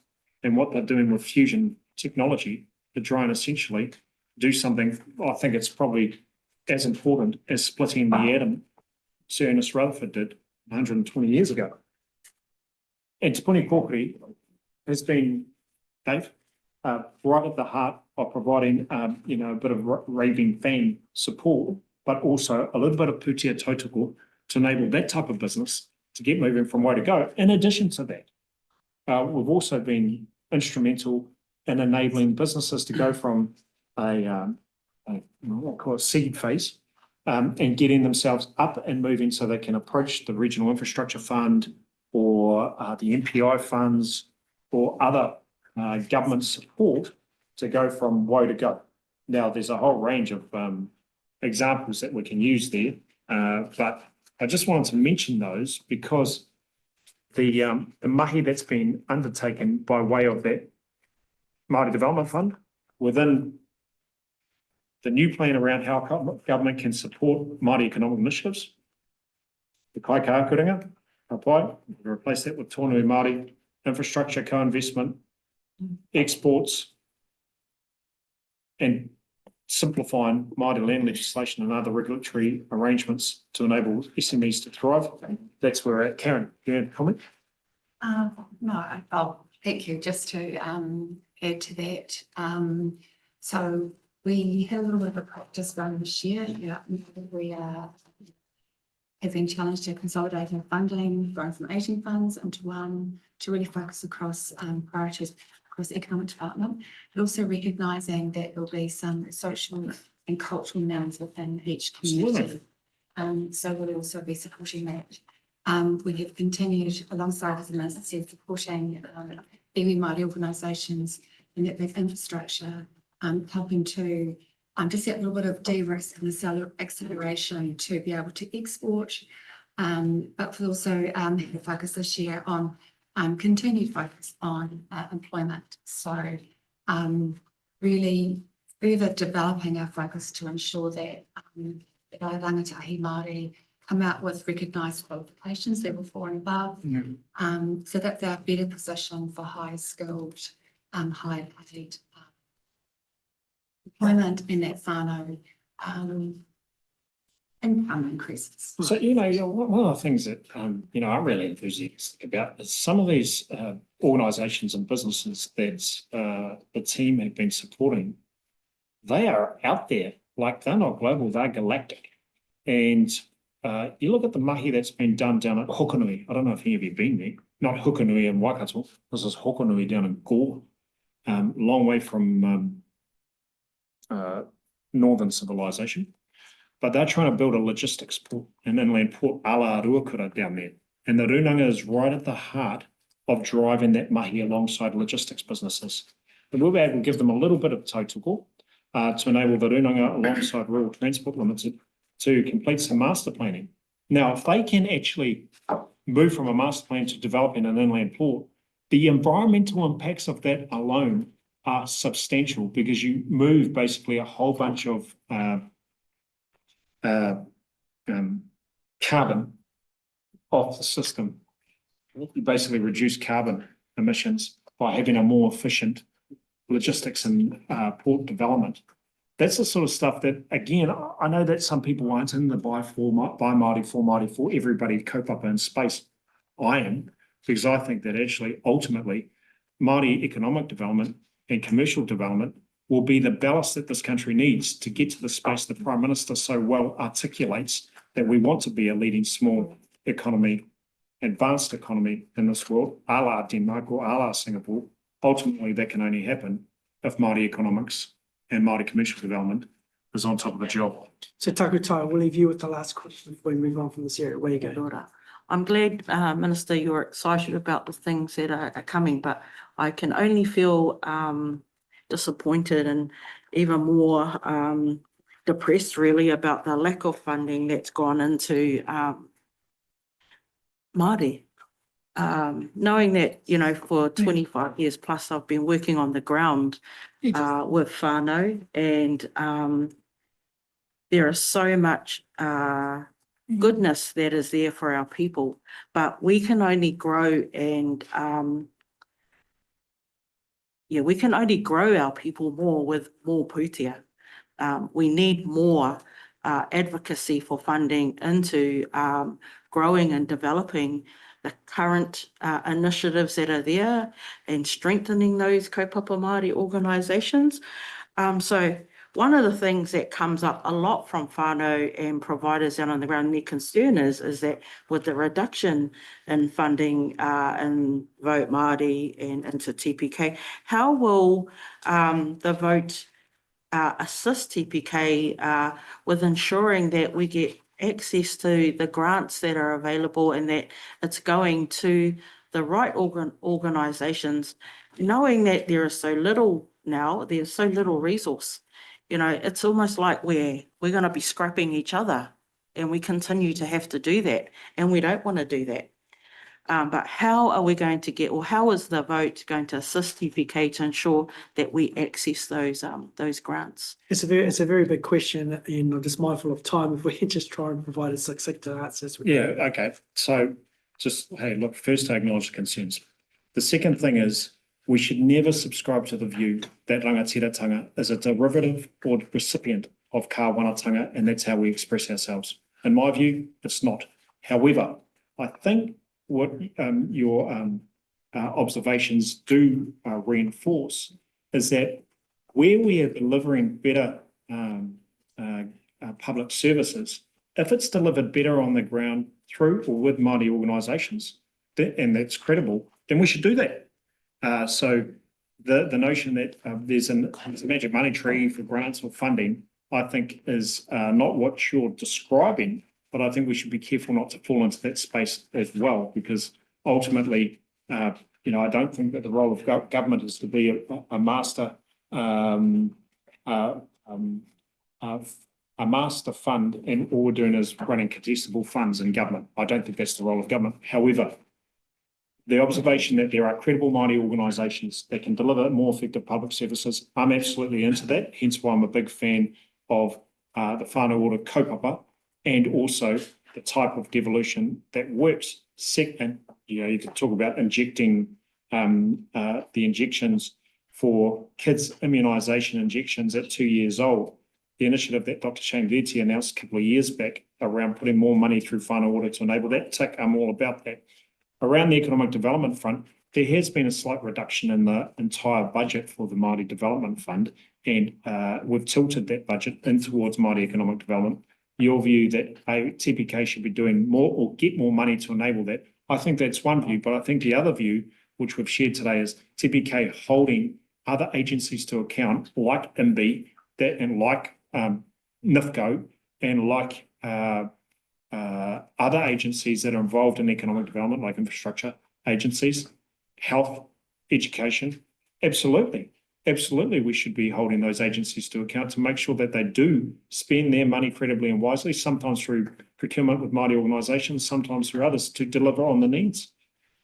and what they're doing with fusion technology to try and essentially do something. I think it's probably as important as splitting the atom Sir Ernest Rutherford did 120 years ago. And Te Puni Kōkiri has been, Dave, right at the heart of providing, you know, a bit of raving fan support, but also a little bit of pūtea tautoko to enable that type of business to get moving from where to go. In addition to that, we've also been instrumental in enabling businesses to go from what I call a seed phase and getting themselves up and moving so they can approach the Regional Infrastructure Fund or the MPI funds or other government support to go from woe to go. Now, there's a whole range of examples that we can use there, but I just wanted to mention those because the mahi that's been undertaken by way of that Māori Development Fund within the new plan around how government can support Māori economic initiatives, the kai kākuranga, replace that with tōnui Māori infrastructure co-investment, exports, and simplifying Māori land legislation and other regulatory arrangements to enable SMEs to thrive. That's where we're at. Karen, do you have a comment? No, thank you. Just to add to that. So we had a little bit of a practice run this year. Yeah, we have been challenged to consolidate our funding, going from 18 funds into one to really focus across priorities across the economic development, but also recognising that there'll be some social and cultural norms within each community. So we'll also be supporting that. We have continued alongside, as the Minister said, supporting iwi Māori organisations in that big infrastructure, helping to set a little bit of de-risk and acceleration to be able to export, but we'll also have a focus this year on continued focus on employment. So really further developing our focus to ensure that the rangatahi Māori come out with recognised qualifications, level 4 and above, so that they're better positioned for high skilled, high paid employment in that whānau income increases. So, you know, one of the things that, you know, I'm really enthusiastic about is some of these organisations and businesses that the team have been supporting, they are out there, like they're not global, they're galactic. And you look at the mahi that's been done down at Hokonui. I don't know if any of you have been there. Not Hokonui in Waikato. This is Hokonui down in Gore. Long way from northern civilization. But they're trying to build a logistics port, an inland port a la Ruakura down there. And the Runanga is right at the heart of driving that mahi alongside logistics businesses. And we'll be able to give them a little bit of tautoko to enable the Runanga alongside Rural Transport Limited to complete some master planning. Now, if they can actually move from a master plan to developing an inland port, the environmental impacts of that alone are substantial because you move basically a whole bunch of carbon off the system. You basically reduce carbon emissions by having a more efficient logistics and port development. That's the sort of stuff that, again, I know that some people aren't in the buy Māori for everybody kaupapa in space. I am, because I think that actually, ultimately, Māori economic development and commercial development will be the ballast that this country needs to get to the space the Prime Minister so well articulates that we want to be a leading small economy, advanced economy in this world, a la Denmark or a la Singapore. Ultimately, that can only happen if Māori economics and Māori commercial development is on top of the job. So Takutai, we'll leave you with the last question before we move on from this area. Where you go? Ora. I'm glad, Minister, you're excited about the things that are coming, but I can only feel disappointed and even more depressed really about the lack of funding that's gone into Māori. Knowing that, you know, for 25 years plus, I've been working on the ground with whānau, and there is so much goodness that is there for our people, but we can only grow and we can only grow our people more with more pūtea. We need more advocacy for funding into growing and developing the current initiatives that are there and strengthening those kaupapa Māori organisations. So one of the things that comes up a lot from whānau and providers out on the ground, their concern is that with the reduction in funding in Vote Māori and into TPK, how will the vote assist TPK with ensuring that we get access to the grants that are available and that it's going to the right organisations, knowing that there is so little now, there's so little resource. You know, it's almost like we're going to be scrapping each other, and we continue to have to do that, and we don't want to do that. But how are we going to get, or how is the vote going to assist TPK to ensure that we access those grants? It's a very big question, and I'm just mindful of time. If we can just try and provide a succinct answer. Yeah, okay. So just, hey, look, first I acknowledge the concerns. The second thing is we should never subscribe to the view that rangatiratanga is a derivative or recipient of kāwanatanga, and that's how we express ourselves. In my view, it's not. However, I think what your observations do reinforce is that where we are delivering better public services, if it's delivered better on the ground through or with Māori organisations, and that's credible, then we should do that. So the notion that there's a magic money tree for grants or funding, I think is not what you're describing, but I think we should be careful not to fall into that space as well, because ultimately, you know, I don't think that the role of government is to be a master fund, and all we're doing is running contestable funds in government. I don't think that's the role of government. However, the observation that there are credible Māori organisations that can deliver more effective public services, I'm absolutely into that. Hence why I'm a big fan of the Whānau Ora kaupapa, and also the type of devolution that works. Second, you know, you could talk about injecting the injections for kids' immunisation injections at 2 years old. The initiative that Dr. Shane Verti announced a couple of years back around putting more money through Whānau Ora to enable that tick, I'm all about that. Around the economic development front, there has been a slight reduction in the entire budget for the Māori Development Fund, and we've tilted that budget in towards Māori economic development. Your view that TPK should be doing more or get more money to enable that, I think that's one view, but I think the other view, which we've shared today, is TPK holding other agencies to account, like MB, that, and like NIFCO, and like other agencies that are involved in economic development, like infrastructure agencies, health, education. Absolutely. Absolutely, we should be holding those agencies to account to make sure that they do spend their money credibly and wisely, sometimes through procurement with Māori organisations, sometimes through others, to deliver on the needs.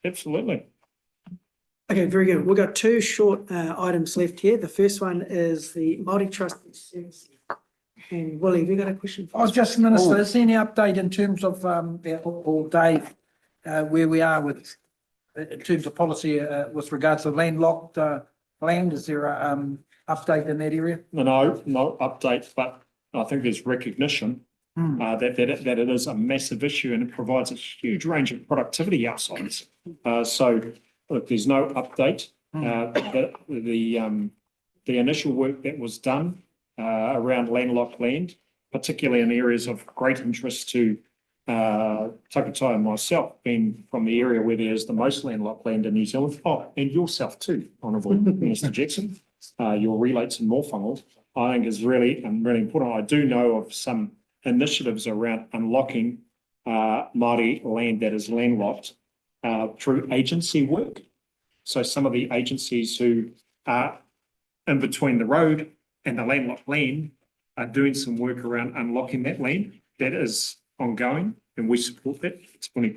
Absolutely. Okay, very good. We've got two short items left here. The first one is the Māori Trust Service. And Willie, have you got a question? I was just, Minister, is there any update in terms of, or Dave, where we are with, in terms of policy with regards to landlocked land? Is there a update in that area? No update, but I think there's recognition that it is a massive issue, and it provides a huge range of productivity outsides. So look, there's no update. The initial work that was done around landlocked land, particularly in areas of great interest to Takutai and myself, being from the area where there's the most landlocked land in New Zealand. Oh, and yourself too, Honourable Minister Jackson, your relates in Mōwhangō. I think is really important. I do know of some initiatives around unlocking Māori land that is landlocked through agency work. So some of the agencies who are in between the road and the landlocked land are doing some work around unlocking that land. That is ongoing, and we support that. It's fully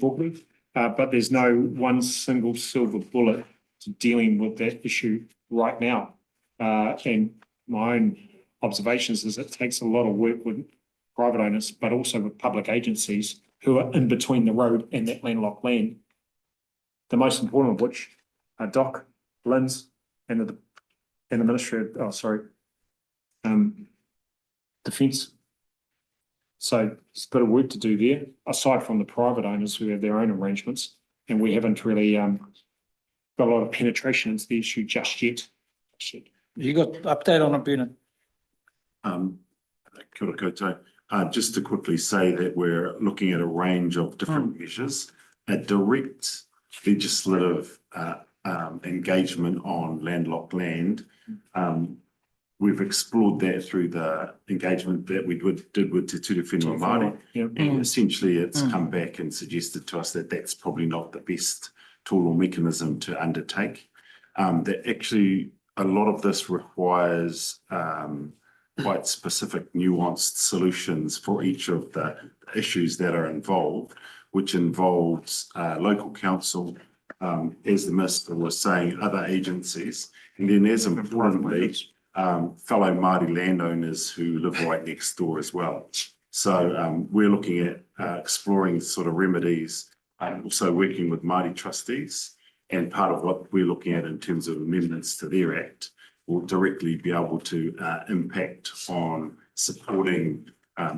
but there's no one single silver bullet to dealing with that issue right now. And my own observations is it takes a lot of work with private owners, but also with public agencies who are in between the road and that landlocked land. The most important of which are Doc, Lynn's, and the Ministry of, Defence. So there's a bit of work to do there, aside from the private owners who have their own arrangements, and we haven't really got a lot of penetration into the issue just yet. You got update on it, Bernard? Kia ora koutou. Just to quickly say that we're looking at a range of different measures, a direct legislative engagement on landlocked land. We've explored that through the engagement that we did with Te Ture Whenua Māori. And essentially it's come back and suggested to us that that's probably not the best tool or mechanism to undertake. That actually a lot of this requires quite specific nuanced solutions for each of the issues that are involved, which involves local council, as the Minister was saying, other agencies, and then as importantly, fellow Māori landowners who live right next door as well. So we're looking at exploring sort of remedies, also working with Māori trustees, and part of what we're looking at in terms of amendments to their act will directly be able to impact on supporting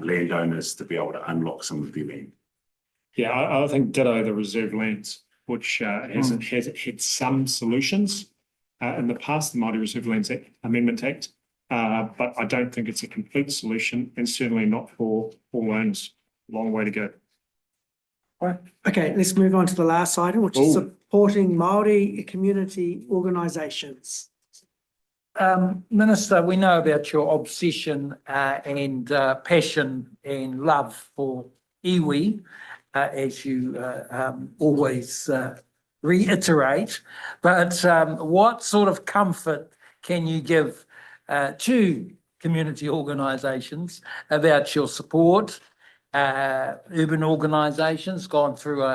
landowners to be able to unlock some of their land. Yeah, I think ditto the reserve lands, which has had some solutions in the past, the Māori Reserve Lands Amendment Act, but I don't think it's a complete solution, and certainly not for all owners. Long way to go. Right. Okay, let's move on to the last item, which is supporting Māori community organisations. Minister, we know about your obsession and passion and love for iwi, as you always reiterate, but what sort of comfort can you give to community organisations about your support? Urban organisations gone through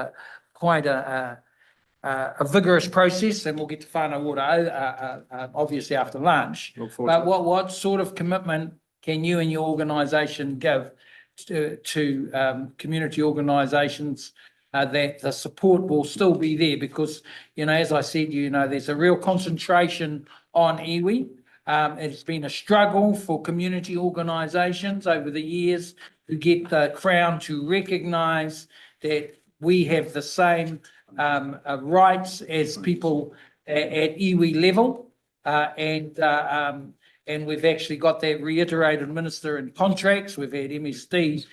quite a vigorous process, and we'll get to Whānau Ora obviously after lunch. But what sort of commitment can you and your organisation give to community organisations that the support will still be there? Because, you know, as I said, you know, there's a real concentration on iwi. It's been a struggle for community organisations over the years to get the Crown to recognise that we have the same rights as people at iwi level, and we've actually got that reiterated, Minister, in contracts. We've had MSD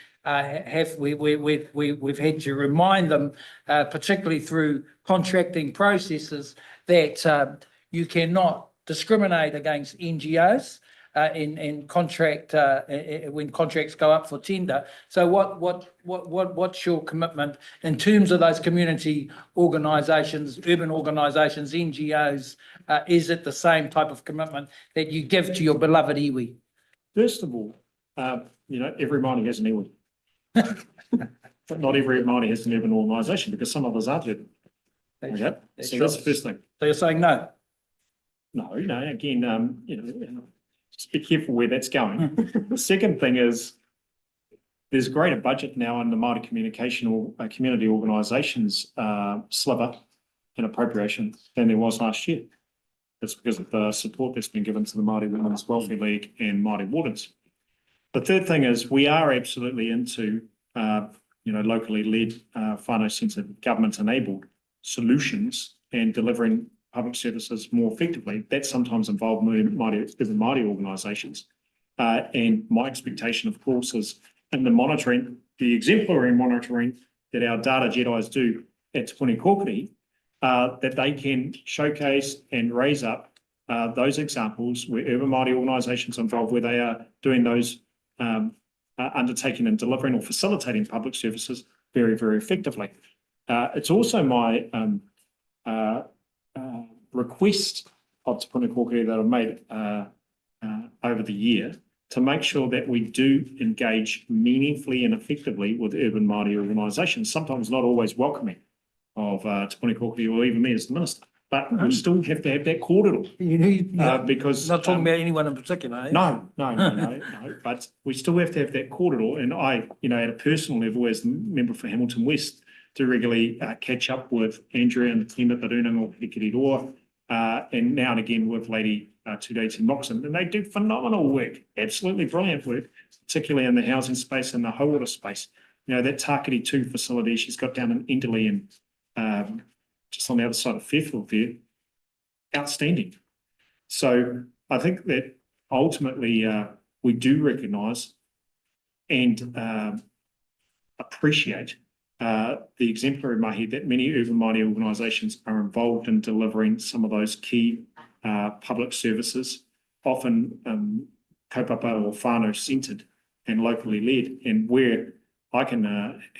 we've had to remind them, particularly through contracting processes, that you cannot discriminate against NGOs in contract when contracts go up for tender. So what's your commitment in terms of those community organisations, urban organisations, NGOs? Is it the same type of commitment that you give to your beloved iwi? First of all, you know, every Māori has an iwi. But not every Māori has an urban organisation, because some others aren't urban. Okay, so that's the first thing. So you're saying no? No, again, you know, just be careful where that's going. The second thing is there's a greater budget now in the Māori communication or community organisations sliver in appropriation than there was last year. That's because of the support that's been given to the Māori Women's Welfare League and Māori Wardens. The third thing is we are absolutely into, you know, locally led, whānau-centred, government-enabled solutions and delivering public services more effectively. That sometimes involve Māori organisations. And my expectation, of course, is in the monitoring, the exemplary monitoring that our data Jedis do at Te Puni Kōkiri, that they can showcase and raise up those examples where urban Māori organisations involved, where they are doing those undertaking and delivering or facilitating public services very, very effectively. It's also my request of Te Puna Kōkiri that I've made over the year to make sure that we do engage meaningfully and effectively with urban Māori organisations, sometimes not always welcoming of Te Puna Kōkiri or even me as the minister. But we still have to have that cordial because Not talking about anyone in particular, eh? no, but we still have to have that cordial. And I, at a personal level, as the member for Hamilton West, do regularly catch up with Andrea and the team at the Whānau Ora, and now and again with Lady Tudate Moxon, and they do phenomenal work, absolutely brilliant work, particularly in the housing space and the Whnau Ora space. That Tākiri 2 facility she's got down in Enderley and just on the other side of Fairfield there, outstanding. So I think that ultimately we do recognise and appreciate the exemplary mahi that many urban Māori organisations are involved in delivering some of those key public services, often kaupapa or whānau centred and locally led, and where I can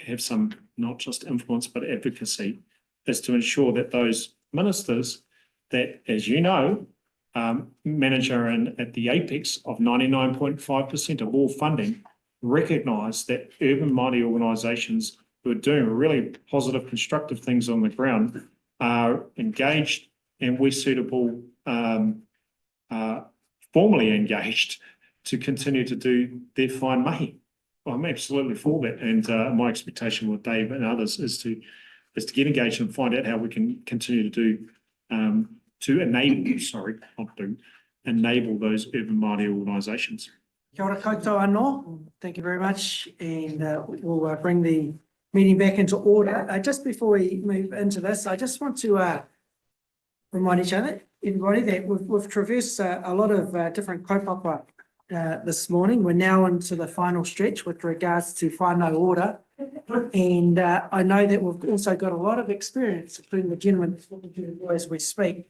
have some not just influence but advocacy is to ensure that those ministers that, as you know, manage are at the apex of 99.5% of all funding, recognise that urban Māori organisations who are doing really positive, constructive things on the ground are engaged and we're suitable, formally engaged to continue to do their fine mahi. Well, I'm absolutely for that, and my expectation with Dave and others is to get engaged and find out how we can continue to do enable those urban Māori organisations. Kia ora koutou anō. Thank you very much, and we'll bring the meeting back into order. Just before we move into this, I just want to remind everybody that we've traversed a lot of different kaupapa this morning. We're now into the final stretch with regards to Whānau Ora, and I know that we've also got a lot of experience, including the gentleman as we speak,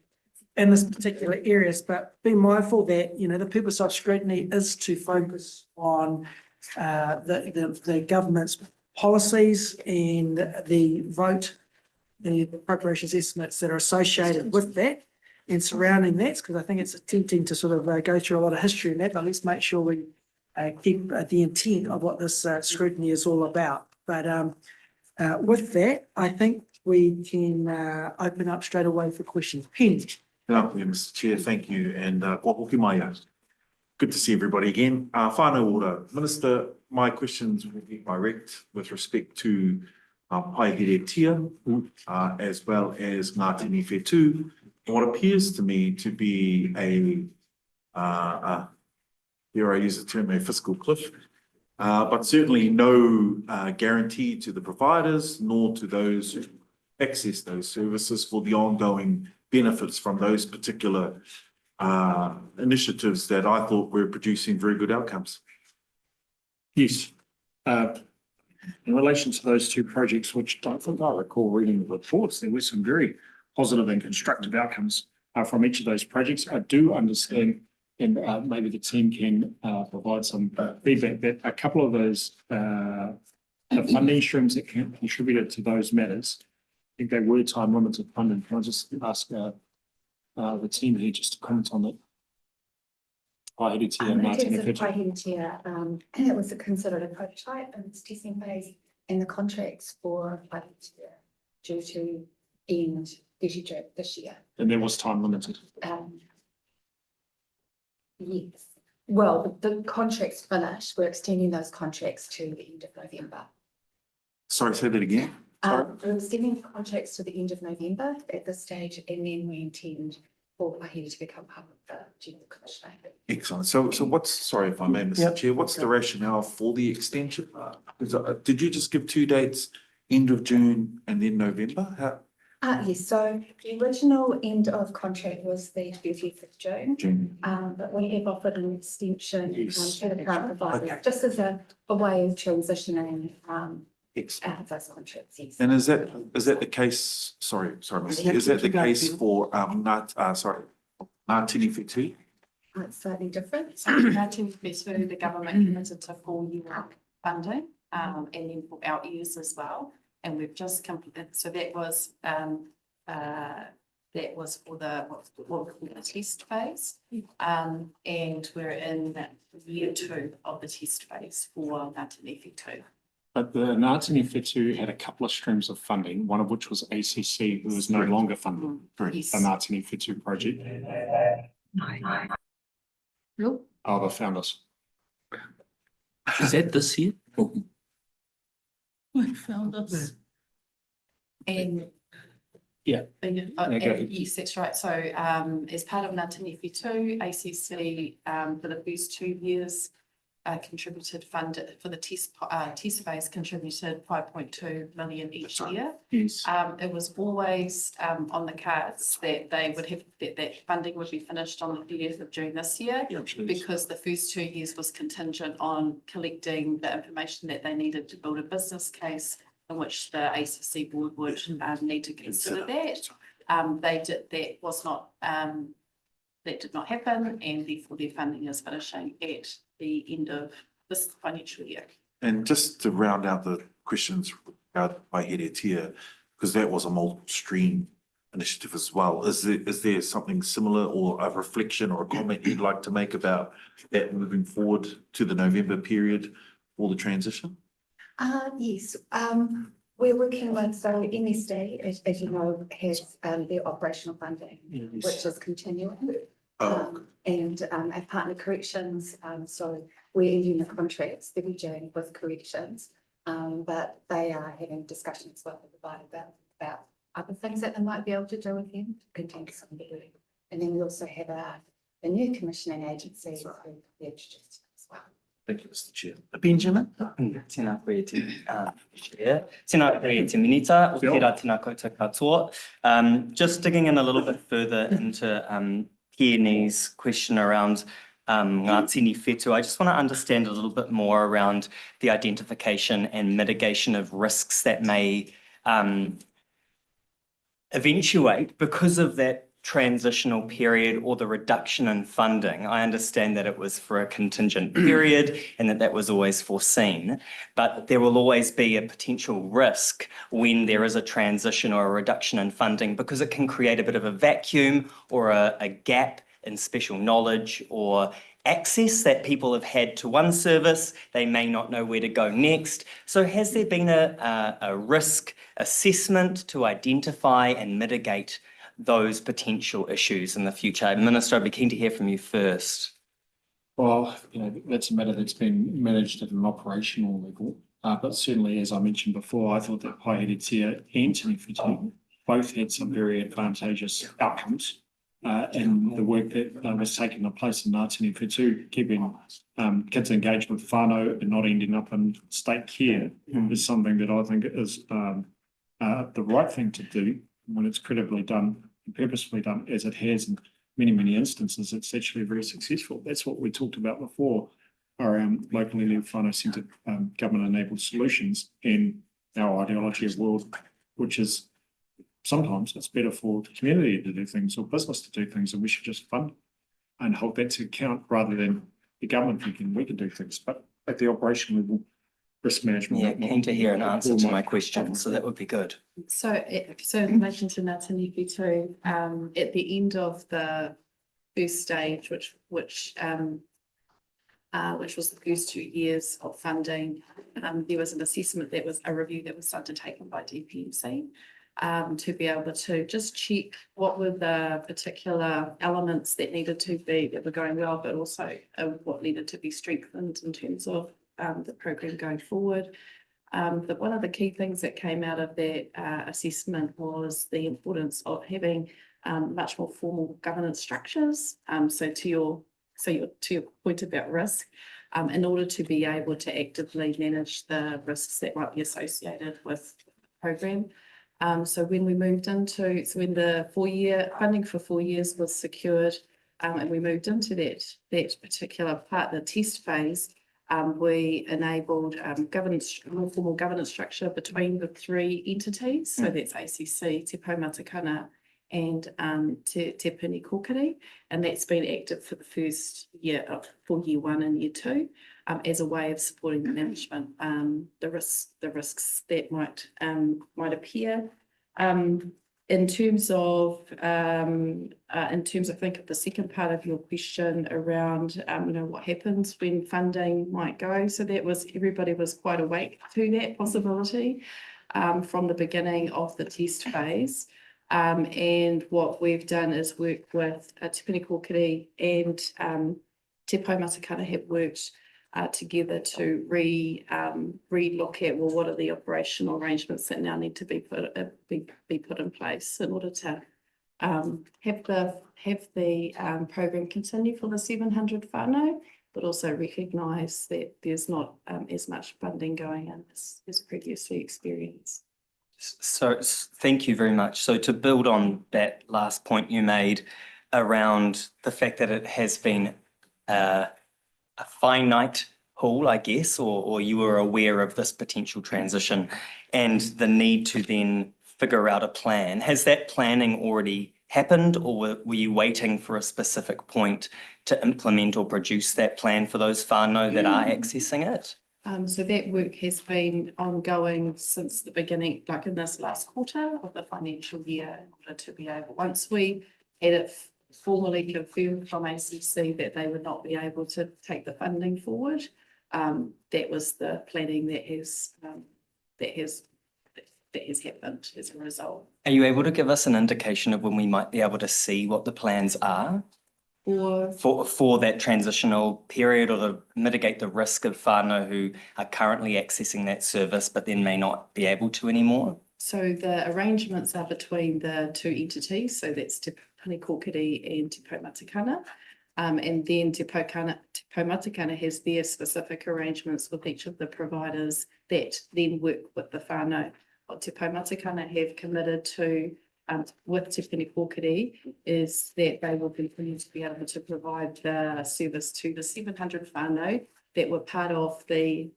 in this particular areas, but be mindful that, the purpose of scrutiny is to focus on the government's policies and the appropriations estimates that are associated with that and surrounding that, because I think it's tempting to sort of go through a lot of history in that, but let's make sure we keep the intent of what this scrutiny is all about. But with that, I think we can open up straight away for questions. Pen. Mr. Chair, thank you, and kua hoki mai au. Good to see everybody again. Whānau Ora, Minister, my questions will be direct with respect to Paeheretia, as well as Ngā Tini Whetū, and what appears to me to be here I use the term a fiscal cliff, but certainly no guarantee to the providers nor to those who access those services for the ongoing benefits from those particular initiatives that I thought were producing very good outcomes. Yes. In relation to those two projects, which I think I recall reading the reports, there were some very positive and constructive outcomes from each of those projects. I do understand, and maybe the team can provide some feedback, that a couple of those the funding streams that contributed to those matters, I think they were time limited funding. Can I just ask the team here just to comment on that? Paeheretia and Ngā Tini Whetū. Paeheretia, it was considered a prototype in its testing phase, and the contracts for Paeheretia due to end this year. And there was time limited. Yes. Well, the contracts finished. We're extending those contracts to the end of November. Sorry, say that again. We're extending contracts to the end of November at this stage, and then we intend for Paeheretia to become part of the General Commissioner. Excellent. So what's, sorry if I may, Mr. Chair, what's the rationale for the extension? Did you just give 2 dates, end of June and then November? Yes, so the original end of contract was the 30th of June. But we have offered an extension to the current provider, just as a way of transitioning out of those contracts. Yes. And is that the case? Sorry, Mr. Chair, is that the case for Ngā Ngātini Whitu? It's slightly different. So the government committed to 4-year funding, and then for out years as well. And we've just completed, so that was for the, what we call the test phase. And we're in year 2 of the test phase for Ngātini Whitu. But the Ngātini Whitu had a couple of streams of funding, one of which was ACC, who is no longer funding the Yes. Ngātini Whitu project. Nope. Oh, they found us. Is that this year? We found us. And Yeah. Yes, that's right. So as part of Ngātini Whitu, ACC for the first 2 years contributed funded for the test phase contributed 5.2 million each year. Yes. It was always on the cards that they would have that funding would be finished on the 30th of June this year, because the first 2 years was contingent on collecting the information that they needed to build a business case in which the ACC board would need to consider that. That did not happen, and therefore their funding is finishing at the end of this financial year. And just to round out the questions regarding by Here, because that was a multiple stream initiative as well. Is there something similar or a reflection or a comment you'd like to make about that moving forward to the November period for the transition? Yes, we're working with, so MSD, as you know, has their operational funding, which is continuing. And our partner corrections, so we're ending the contracts that we're doing with corrections, but they are having discussions with the provider about other things that they might be able to do with them to continue some of the work. And then we also have a new commissioning agency who we introduced as well. Thank you, Mr. Chair. Benjamin? Tēnā koe te Chair. Tēnā koe te minita, o tērā tēnā koutou katoa. Just digging in a little bit further into Kearney's question around Ngātini Whitu, I just want to understand a little bit more around the identification and mitigation of risks that may eventuate because of that transitional period or the reduction in funding. I understand that it was for a contingent period and that was always foreseen, but there will always be a potential risk when there is a transition or a reduction in funding, because it can create a bit of a vacuum or a gap in special knowledge or access that people have had to one service. They may not know where to go next. So has there been a risk assessment to identify and mitigate those potential issues in the future? Minister, I'd be keen to hear from you first. Well, that's a matter that's been managed at an operational level. But certainly, as I mentioned before, I thought that Whānau and Tini Whitu both had some very advantageous outcomes. And the work that was taking place in Ngātini Whitu, keeping kids engaged with whānau and not ending up in state care is something that I think is the right thing to do when it's credibly done and purposefully done, as it has in many, many instances. It's actually very successful. That's what we talked about before around locally led whānau-centred government-enabled solutions and our ideology of world, which is sometimes it's better for the community to do things or business to do things, and we should just fund and hold that to account rather than the government thinking we can do things. But at the operational level, risk management. Yeah, keen to hear an answer to my question, so that would be good. So in relation to Ngātini Whitu, at the end of the first stage, which was the first 2 years of funding, there was an assessment, that was a review that was undertaken by DPMC to be able to just check what were the particular elements that were going well, but also what needed to be strengthened in terms of the program going forward. But one of the key things that came out of that assessment was the importance of having much more formal governance structures. So to your point about risk, in order to be able to actively manage the risks that might be associated with the program. So when we moved into, when the 4-year funding for 4 years was secured, and we moved into that particular part, the test phase, we enabled more formal governance structure between the 3 entities. So that's ACC, Te Poumatakana, and Te Pini Kōkiri, and that's been active for the first year for year 1 and year 2, as a way of supporting the management, the risks that might appear. In terms of I think of the second part of your question around what happens when funding might go. So everybody was quite awake to that possibility from the beginning of the test phase. And what we've done is work with Te Pini Kōkiri and Te Paumatakana have worked together to re-look at, well, what are the operational arrangements that now need to be put in place in order to have the program continue for the 700 whānau, but also recognise that there's not as much funding going in as previously experienced. So thank you very much. So to build on that last point you made around the fact that it has been a finite pool, I guess, or you were aware of this potential transition and the need to then figure out a plan. Has that planning already happened, or were you waiting for a specific point to implement or produce that plan for those whānau that are accessing it? So that work has been ongoing since the beginning, like in this last quarter of the financial year, in order to be able, once we had it formally confirmed from ACC that they would not be able to take the funding forward, that was the planning that has happened as a result. Are you able to give us an indication of when we might be able to see what the plans are? For that transitional period, or to mitigate the risk of whānau who are currently accessing that service but then may not be able to anymore? So the arrangements are between the two entities, so that's Te Pini Kōkiri and Te Paumatakana. And then Te Paumatakana has their specific arrangements with each of the providers that then work with the whānau. What Te Paumatakana have committed to with Te Pini Kōkiri is that they will continue to be able to provide the service to the 700 whānau that are part of the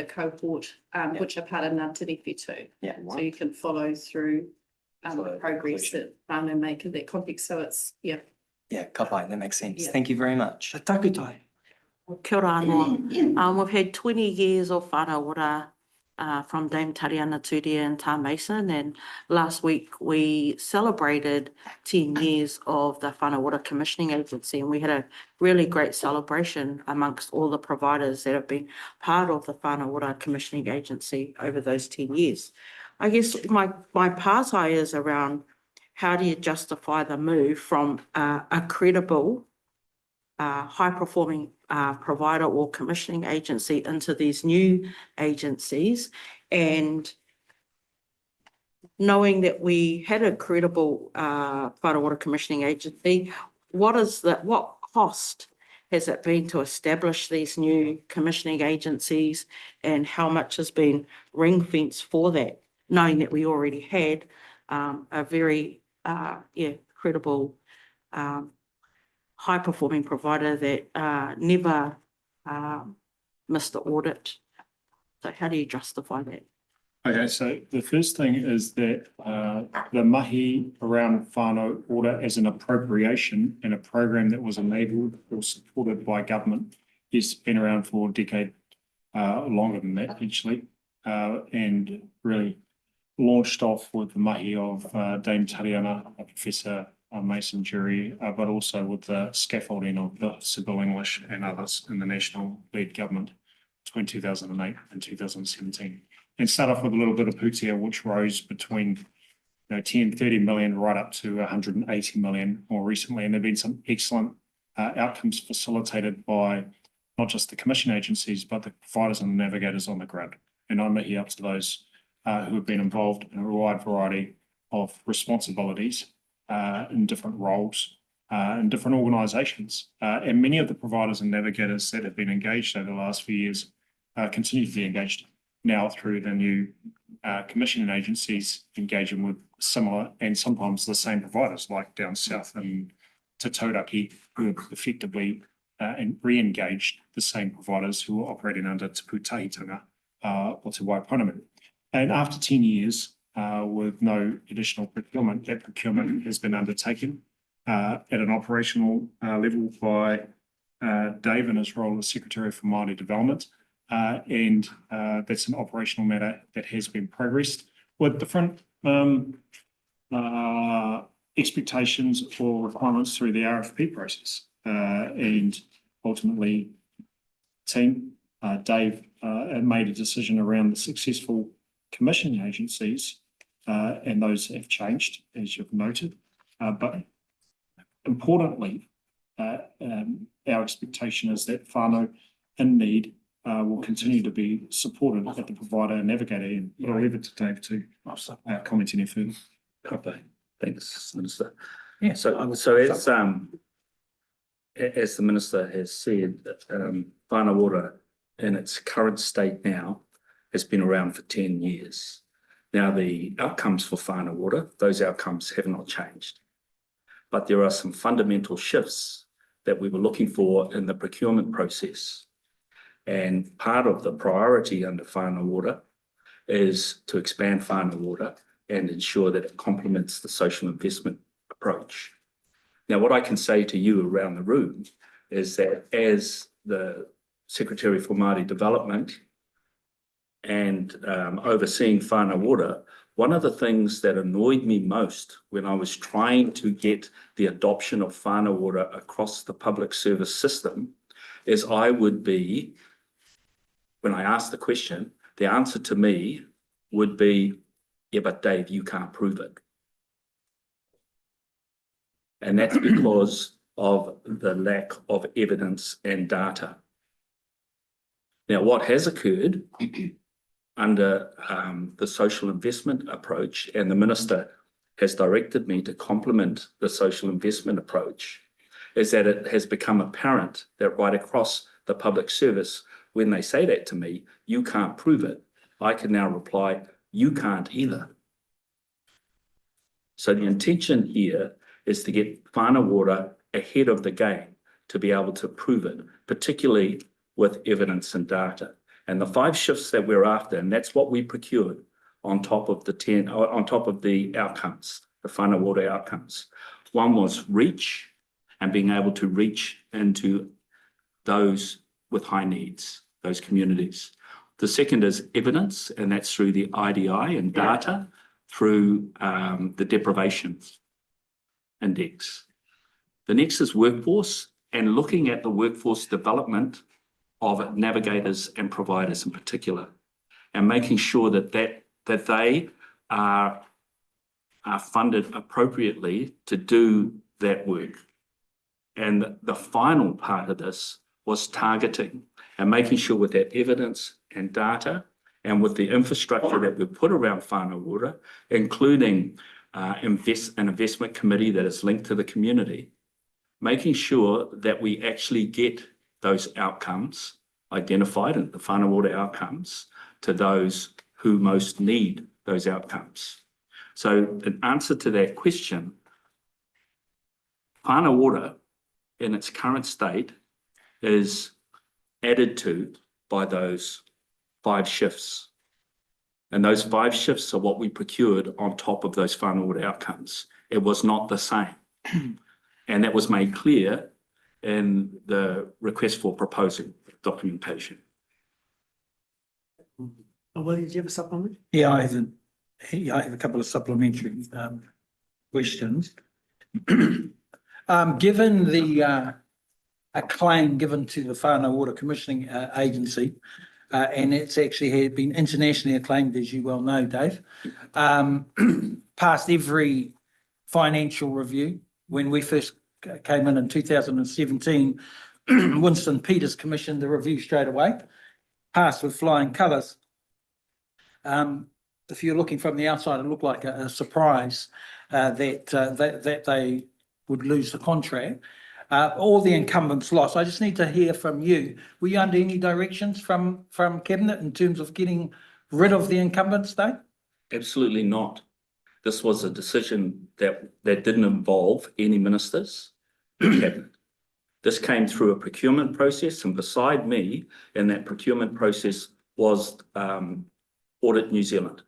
cohort, which are part of Ngā Tini Whetū. Yeah. So you can follow through the progress that whānau make in that context. So it's, yeah. Yeah, ka pai, that makes sense. Yeah. Thank you very much. Takutai. Kia ora anō. We've had 20 years of Whānau Ora from Dame Tariana Turia and Ta Mason, and last week we celebrated 10 years of the Whānau Ora Commissioning Agency, and we had a really great celebration amongst all the providers that have been part of the Whānau Ora Commissioning Agency over those 10 years. I guess my pātai is around how do you justify the move from a credible, high-performing provider or commissioning agency into these new agencies, and knowing that we had a credible Whānau Ora commissioning agency, what cost has it been to establish these new commissioning agencies, and how much has been ring-fenced for that, knowing that we already had a very credible high-performing provider that never missed the audit. So how do you justify that? Okay, so the first thing is that the mahi around Whānau Ora as an appropriation and a program that was enabled or supported by government has been around for a decade, longer than that actually, and really launched off with the mahi of Dame Tariana, Professor Mason Jury, but also with the scaffolding of the Civil English and others in the national lead government between 2008 and 2017. And start off with a little bit of pūtea, which rose between 10, 30 million right up to 180 million more recently. And there have been some excellent outcomes facilitated by not just the commission agencies, but the providers and the navigators on the grid. And I'm here up to those who have been involved in a wide variety of responsibilities in different roles in different organisations. And many of the providers and navigators that have been engaged over the last few years continue to be engaged now through the new commissioning agencies engaging with similar and sometimes the same providers, like down south in Te Tauraki, who have effectively re-engaged the same providers who are operating under Te Pūtahitanga or Te Waiponamu. And after 10 years, with no additional procurement. That procurement has been undertaken at an operational level by Dave in his role as Secretary for Māori Development. And that's an operational matter that has been progressed with different expectations or requirements through the RFP process. And ultimately, team, Dave made a decision around the successful commissioning agencies, and those have changed, as you've noted. But importantly, our expectation is that whānau in need will continue to be supported at the provider and navigator end. But I'll leave it to Dave to comment any further. Okay, thanks, Minister. Yeah. So as the Minister has said, Whānau Ora in its current state now has been around for 10 years. Now, the outcomes for Whānau Ora, those outcomes have not changed. But there are some fundamental shifts that we were looking for in the procurement process. And part of the priority under Whānau Ora is to expand Whānau Ora and ensure that it complements the social investment approach. Now, what I can say to you around the room is that as the Secretary for Māori Development and overseeing Whānau Ora, one of the things that annoyed me most when I was trying to get the adoption of Whānau Ora across the public service system is I would be, when I asked the question, the answer to me would be, yeah, but Dave, you can't prove it. And that's because of the lack of evidence and data. Now, what has occurred under the social investment approach, and the Minister has directed me to complement the social investment approach, is that it has become apparent that right across the public service, when they say that to me, you can't prove it, I can now reply, you can't either. So the intention here is to get Whānau Ora ahead of the game to be able to prove it, particularly with evidence and data. And the 5 shifts that we're after, and that's what we procured on top of the 10, on top of the outcomes, the Whānau Ora outcomes. One was reach, and being able to reach into those with high needs, those communities. The second is evidence, and that's through the IDI and data through the deprivation index. The next is workforce, and looking at the workforce development of navigators and providers in particular, and making sure that they are funded appropriately to do that work. And the final part of this was targeting and making sure with that evidence and data and with the infrastructure that we put around Whānau Ora, including an investment committee that is linked to the community, making sure that we actually get those outcomes identified and the Whānau Ora outcomes to those who most need those outcomes. So in answer to that question, Whānau Ora in its current state is added to by those 5 shifts. And those 5 shifts are what we procured on top of those Whānau Ora outcomes. It was not the same. And that was made clear in the request for proposal documentation. Well, did you have a supplement? Yeah, I have a couple of supplementary questions. Given the a claim given to the Whānau Ora Commissioning Agency, and it's actually had been internationally acclaimed, as you well know, Dave, past every financial review. When we first came in 2017, Winston Peters commissioned the review straight away, passed with flying colours. If you're looking from the outside, it looked like a surprise that they would lose the contract. All the incumbents lost. I just need to hear from you. Were you under any directions from Cabinet in terms of getting rid of the incumbents, Dave? Absolutely not. This was a decision that didn't involve any ministers in Cabinet. This came through a procurement process, and beside me in that procurement process was Audit New Zealand,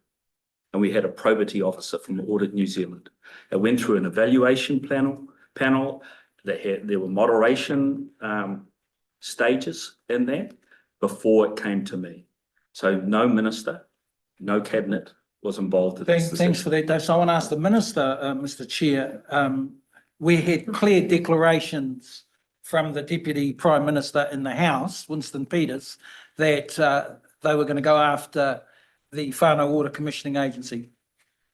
and we had a probity officer from Audit New Zealand. It went through an evaluation panel there were moderation stages in that before it came to me. So no minister, no cabinet was involved in this. Thanks for that, Dave. So I want to ask the Minister, Mr Chair, we had clear declarations from the Deputy Prime Minister in the House, Winston Peters, that they were going to go after the Whānau Ora Commissioning Agency.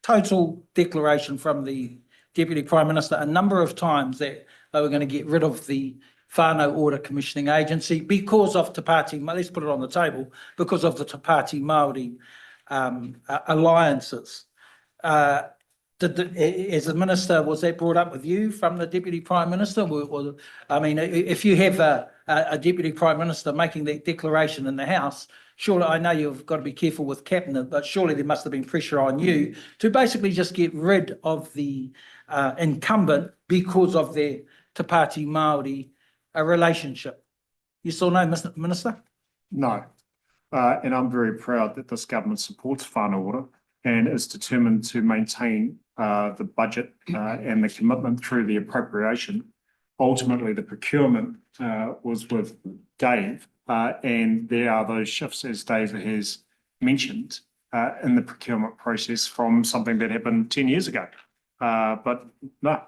Total declaration from the Deputy Prime Minister a number of times that they were going to get rid of the Whānau Ora Commissioning Agency because of Te Pāti, let's put it on the table, because of the Te Pāti Māori alliances. As a minister, was that brought up with you from the Deputy Prime Minister? I mean, if you have a Deputy Prime Minister making that declaration in the House, surely, I know you've got to be careful with cabinet, but surely there must have been pressure on you to basically just get rid of the incumbent because of their Te Pāti Māori relationship. You still know, Mr. Minister? No. And I'm very proud that this government supports Whānau Ora and is determined to maintain the budget and the commitment through the appropriation. Ultimately, the procurement was with Dave, and there are those shifts, as Dave has mentioned, in the procurement process from something that happened 10 years ago. But no.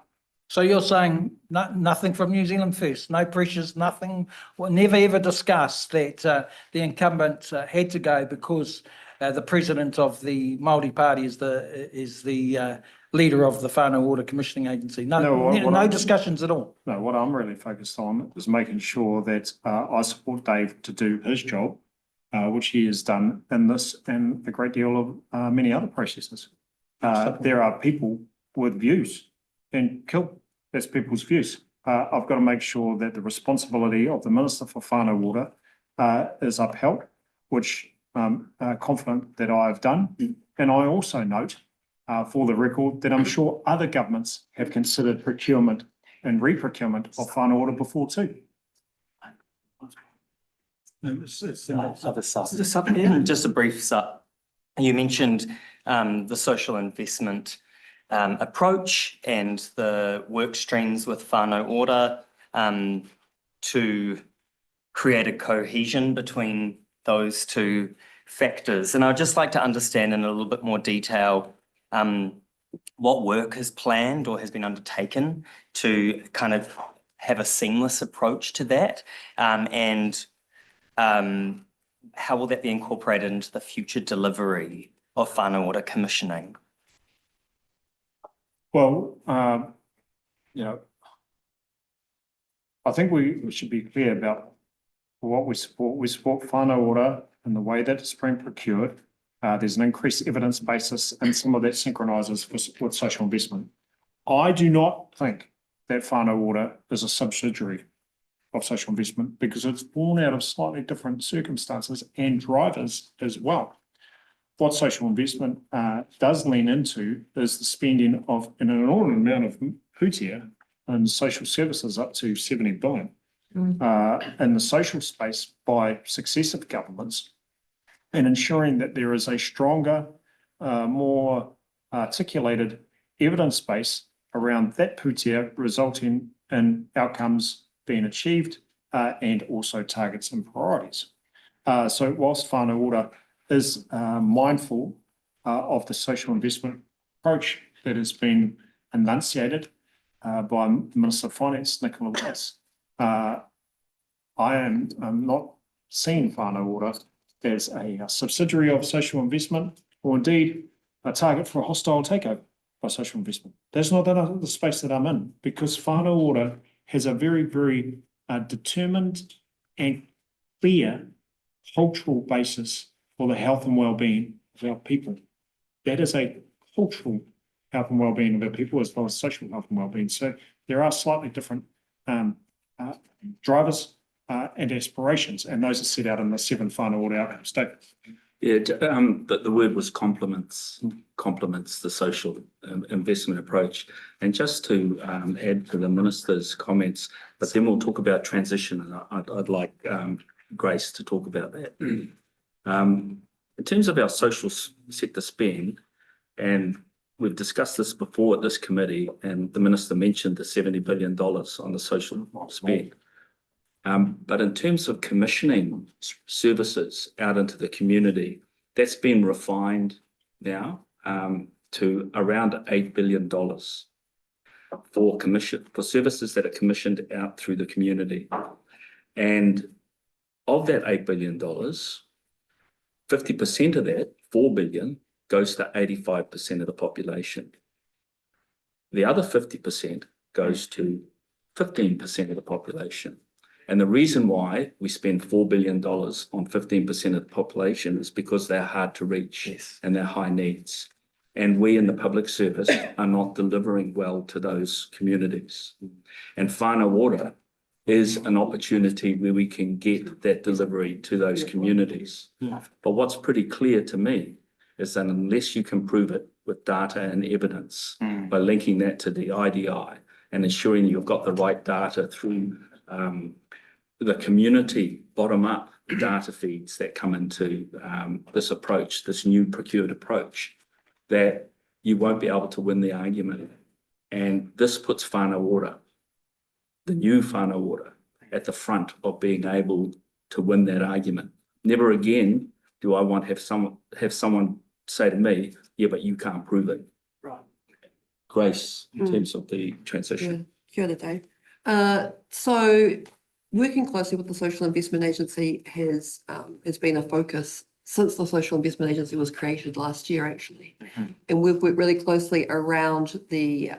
So you're saying nothing from New Zealand First, no pressures, nothing, never ever discussed that the incumbent had to go because the president of the Māori Party is the leader of the Whānau Ora Commissioning Agency. No discussions at all. No, what I'm really focused on is making sure that I support Dave to do his job, which he has done in this and a great deal of many other processes. There are people with views, and that's people's views. I've got to make sure that the responsibility of the Minister for Whānau Ora is upheld, which I'm confident that I've done. And I also note, for the record, that I'm sure other governments have considered procurement and re-procurement of Whānau Ora before too. Other side. Just a brief side. You mentioned the social investment approach and the work streams with Whānau Ora to create a cohesion between those two factors. And I'd just like to understand in a little bit more detail what work is planned or has been undertaken to kind of have a seamless approach to that, and how will that be incorporated into the future delivery of Whānau Ora commissioning? Well, I think we should be clear about what we support. We support Whānau Ora in the way that it's been procured. There's an increased evidence basis and some of that synchronises with social investment. I do not think that Whānau Ora is a subsidiary of social investment because it's born out of slightly different circumstances and drivers as well. What social investment does lean into is the spending of an inordinate amount of pūtea and social services up to 70 billion in the social space by successive governments, and ensuring that there is a stronger, more articulated evidence base around that pūtea, resulting in outcomes being achieved and also targets and priorities. So whilst Whānau Ora is mindful of the social investment approach that has been enunciated by Minister of Finance, Nicola Willis, I am not seeing Whānau Ora as a subsidiary of social investment, or indeed a target for a hostile takeover by social investment. That's not the space that I'm in, because Whānau Ora has a very, very determined and clear cultural basis for the health and well-being of our people. That is a cultural health and well-being of our people as well as social health and well-being. So there are slightly different drivers and aspirations, and those are set out in the 7 Whānau Ora outcome statements. Yeah, the word was complements the social investment approach. And just to add to the Minister's comments, but then we'll talk about transition, and I'd like Grace to talk about that. In terms of our social sector spend, And we've discussed this before at this committee, and the minister mentioned the $70 billion on the social spend. But in terms of commissioning services out into the community, that's been refined now to around $8 billion for services that are commissioned out through the community. And of that $8 billion, 50% of that, $4 billion, goes to 85% of the population. The other 50% goes to 15% of the population. And the reason why we spend $4 billion on 15% of the population is because they're hard to reach and they're high needs. And we in the public service are not delivering well to those communities. And Whānau Ora is an opportunity where we can get that delivery to those communities. But what's pretty clear to me is that unless you can prove it with data and evidence by linking that to the IDI and ensuring you've got the right data through the community bottom-up data feeds that come into this approach, this new procured approach, that you won't be able to win the argument. And this puts Whānau Ora, the new Whānau Ora, at the front of being able to win that argument. Never again do I want to have someone say to me, yeah, but you can't prove it. Right. Grace, in terms of the transition. Kia ora, Dave. So working closely with the Social Investment Agency has been a focus since the Social Investment Agency was created last year, actually. And we've worked really closely around the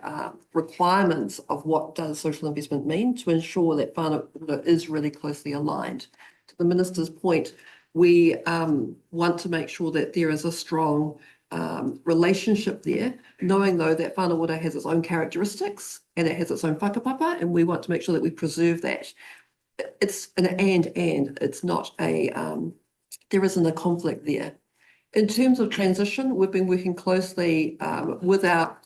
requirements of what does social investment mean to ensure that Whānau Ora is really closely aligned. To the Minister's point, we want to make sure that there is a strong relationship there, knowing though that Whānau Ora has its own characteristics and it has its own whakapapa, and we want to make sure that we preserve that. It's an and it's not a, there isn't a conflict there. In terms of transition, we've been working closely with our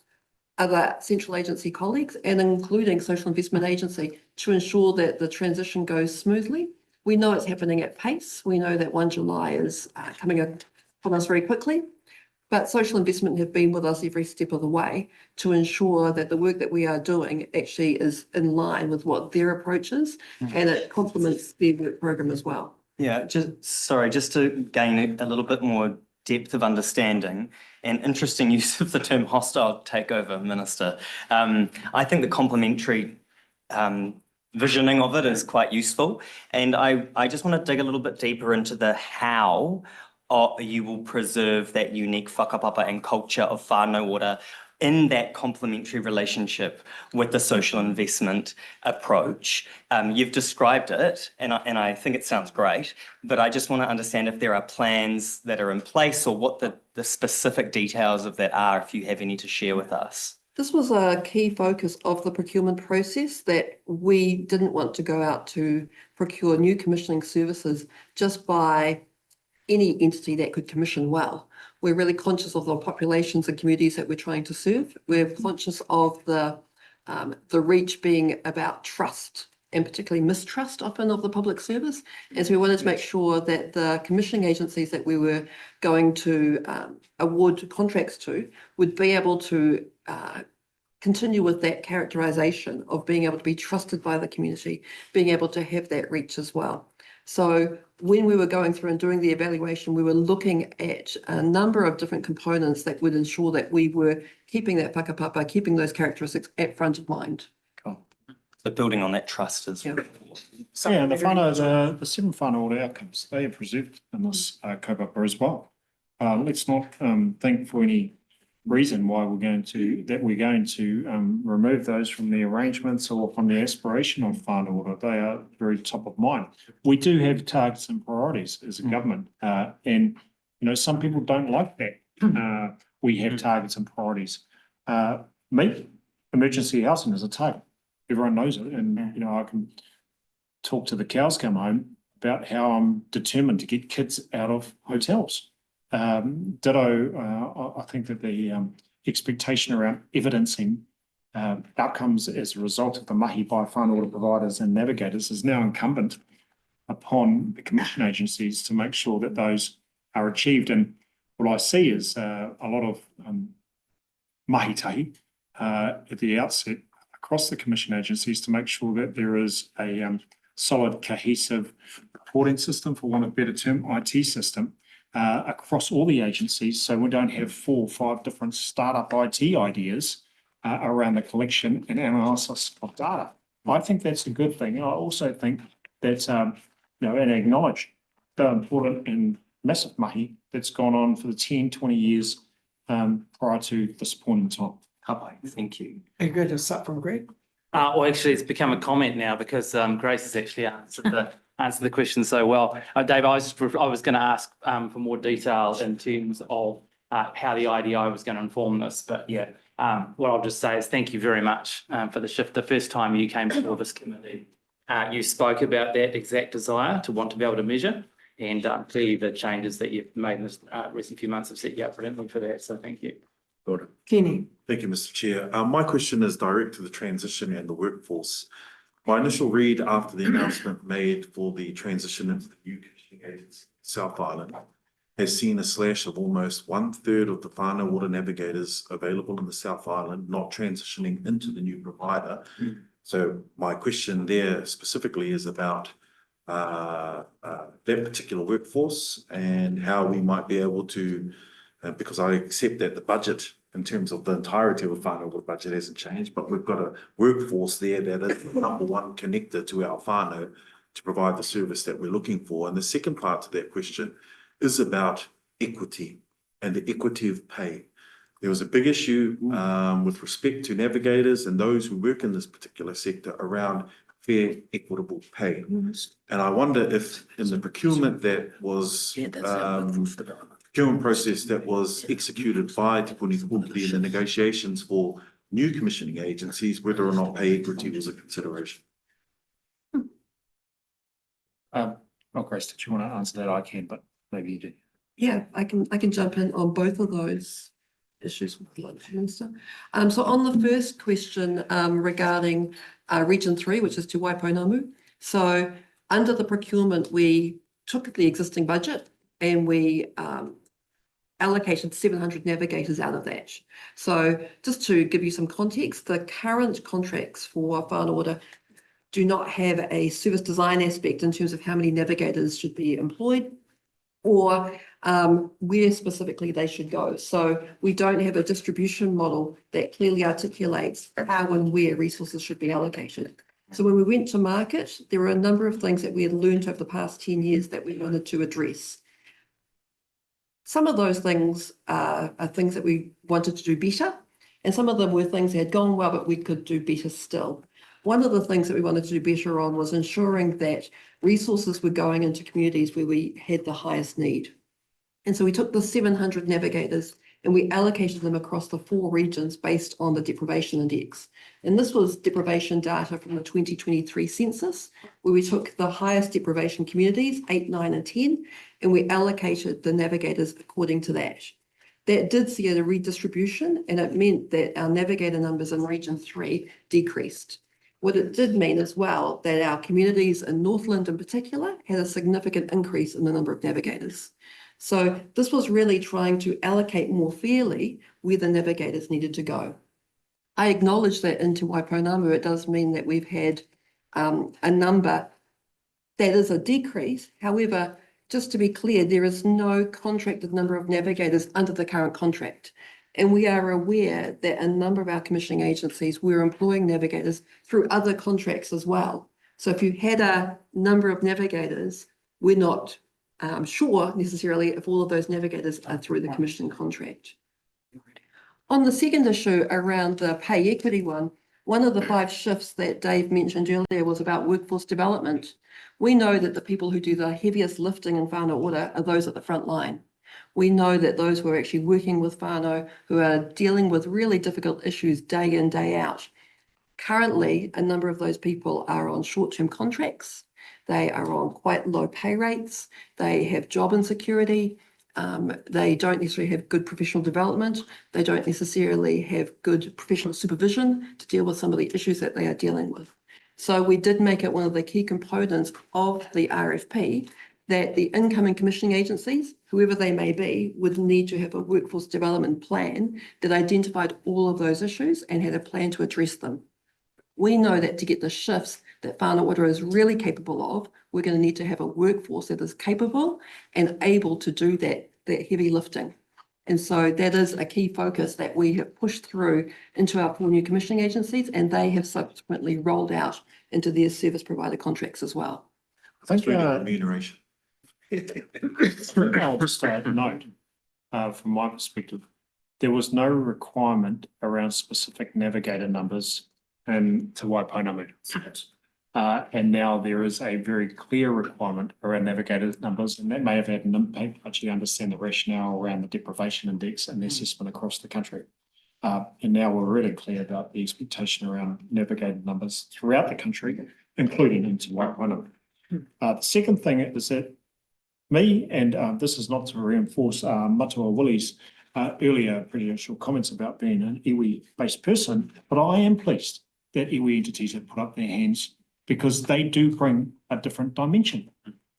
other central agency colleagues and including Social Investment Agency to ensure that the transition goes smoothly. We know it's happening at pace. We know that 1 July is coming upon us very quickly, but Social Investment have been with us every step of the way to ensure that the work that we are doing actually is in line with what their approach is and it complements their work program as well. Yeah, just to gain a little bit more depth of understanding and interesting use of the term hostile takeover, Minister. I think the complementary visioning of it is quite useful. And I just want to dig a little bit deeper into the how you will preserve that unique whakapapa and culture of Whānau Ora in that complementary relationship with the social investment approach. You've described it, and I think it sounds great, but I just want to understand if there are plans that are in place or what the specific details of that are, if you have any to share with us. This was a key focus of the procurement process, that we didn't want to go out to procure new commissioning services just by any entity that could commission well. We're really conscious of the populations and communities that we're trying to serve. We're conscious of the reach being about trust and particularly mistrust often of the public service. And so we wanted to make sure that the commissioning agencies that we were going to award contracts to would be able to continue with that characterisation of being able to be trusted by the community, being able to have that reach as well. So when we were going through and doing the evaluation, we were looking at a number of different components that would ensure that we were keeping that whakapapa, keeping those characteristics at front of mind. Cool. So building on that trust is. Yeah. Yeah, and the 7 Whānau Ora outcomes, they are preserved in this kaupapa as well. Let's not think for any reason why we're going to remove those from the arrangements or from the aspiration of Whānau Ora. They are very top of mind. We do have targets and priorities as a government, and some people don't like that. We have targets and priorities. Emergency housing is a target. Everyone knows it, and I can talk to the cows come home about how I'm determined to get kids out of hotels. Ditto, I think that the expectation around evidencing outcomes as a result of the mahi by Whānau Ora providers and navigators is now incumbent upon the commission agencies to make sure that those are achieved. And what I see is a lot of mahitahi at the outset across the commission agencies to make sure that there is a solid, cohesive reporting system, for want of a better term, IT system, across all the agencies, so we don't have 4 or 5 different startup IT ideas around the collection and analysis of data. I think that's a good thing. I also think that, and acknowledge the important and massive mahi that's gone on for the 10, 20 years prior to this point in time. Thank you. Are you going to start from Greg? Well, actually, it's become a comment now because Grace has actually answered the question so well. Dave, I was going to ask for more detail in terms of how the IDI was going to inform this, but yeah, what I'll just say is thank you very much for the shift. The first time you came before this committee, you spoke about that exact desire to want to be able to measure, and clearly the changes that you've made in this recent few months have set you up brilliantly for that. So thank you. Kenny. Thank you, Mr. Chair. My question is direct to the transition and the workforce. My initial read after the announcement made for the transition into the new commissioning agency, South Island, has seen a slash of almost 1/3 of the Whānau Ora navigators available in the South Island not transitioning into the new provider. So my question there specifically is about that particular workforce and how we might be able to, because I accept that the budget in terms of the entirety of the Whānau Ora budget hasn't changed, but we've got a workforce there that is the number one connector to our whānau to provide the service that we're looking for. And the second part to that question is about equity and the equity of pay. There was a big issue with respect to navigators and those who work in this particular sector around fair, equitable pay. And I wonder if in the procurement that was procurement process that was executed by Te Puni Whūpiri in the negotiations for new commissioning agencies, whether or not pay equity was a consideration. Grace, did you want to answer that? I can, but maybe you do. Yeah, I can jump in on both of those issues with the Lunch Minister. So on the first question regarding Region 3, which is Te Waipounamu. So under the procurement, we took the existing budget and we allocated 700 navigators out of that. So just to give you some context, the current contracts for Whānau Ora do not have a service design aspect in terms of how many navigators should be employed or where specifically they should go. So we don't have a distribution model that clearly articulates how and where resources should be allocated. So when we went to market, there were a number of things that we had learned over the past 10 years that we wanted to address. Some of those things are things that we wanted to do better, and some of them were things that had gone well, but we could do better still. One of the things that we wanted to do better on was ensuring that resources were going into communities where we had the highest need. And so we took the 700 navigators and we allocated them across the 4 regions based on the deprivation index. And this was deprivation data from the 2023 census, where we took the highest deprivation communities, 8, 9, and 10, and we allocated the navigators according to that. That did see a redistribution, and it meant that our navigator numbers in Region 3 decreased. What it did mean as well, that our communities in Northland in particular had a significant increase in the number of navigators. So this was really trying to allocate more fairly where the navigators needed to go. I acknowledge that in Te Waipounamu, it does mean that we've had a number that is a decrease. However, just to be clear, there is no contracted number of navigators under the current contract. And we are aware that a number of our commissioning agencies were employing navigators through other contracts as well. So if you had a number of navigators, we're not sure necessarily if all of those navigators are through the commissioning contract. On the second issue around the pay equity one of the 5 shifts that Dave mentioned earlier was about workforce development. We know that the people who do the heaviest lifting in Whānau Ora are those at the front line. We know that those who are actually working with whānau, who are dealing with really difficult issues day in, day out. Currently, a number of those people are on short-term contracts. They are on quite low pay rates. They have job insecurity. They don't necessarily have good professional development. They don't necessarily have good professional supervision to deal with some of the issues that they are dealing with. So we did make it one of the key components of the RFP that the incoming commissioning agencies, whoever they may be, would need to have a workforce development plan that identified all of those issues and had a plan to address them. We know that to get the shifts that Whānau Ora is really capable of, we're going to need to have a workforce that is capable and able to do that heavy lifting. And so that is a key focus that we have pushed through into our 4 new commissioning agencies, and they have subsequently rolled out into their service provider contracts as well. I think Remuneration. I'll just add a note, from my perspective, there was no requirement around specific navigator numbers and Te Waipounamu. And now there is a very clear requirement around navigator numbers, and that may have had an impact, but you understand the rationale around the deprivation index and the assessment across the country. And now we're really clear about the expectation around navigator numbers throughout the country, including into Waipouna. The second thing is that me, and this is not to reinforce Matua Willie's earlier prejudicial comments about being an iwi-based person, but I am pleased that iwi entities have put up their hands because they do bring a different dimension.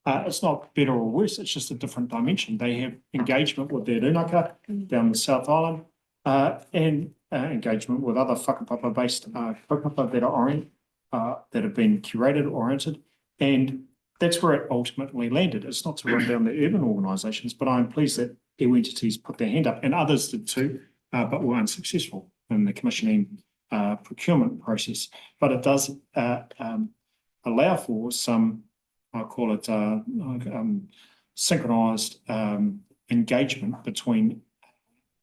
It's not better or worse, it's just a different dimension. They have engagement with their rūnaka down the South Island and engagement with other whakapapa-based kaupapa that are that have been curated, oriented, and that's where it ultimately landed. It's not to run down the urban organisations, but I'm pleased that iwi entities put their hand up, and others did too, but were unsuccessful in the commissioning procurement process. But it does allow for some, I call it synchronised engagement between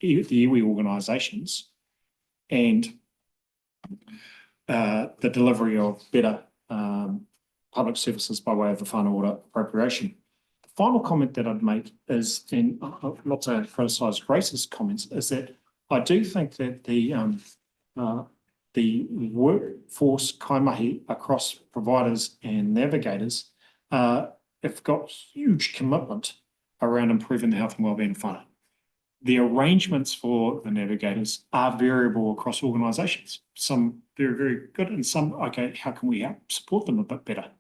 the iwi organisations and the delivery of better public services by way of the Whānau Ora appropriation. The final comment that I'd make is, and not to criticise Grace's comments, is that I do think that the workforce kaimahi across providers and navigators have got huge commitment around improving the health and wellbeing of whānau. The arrangements for the navigators are variable across organisations. Some very, very good, and some, okay, how can we help support them a bit better?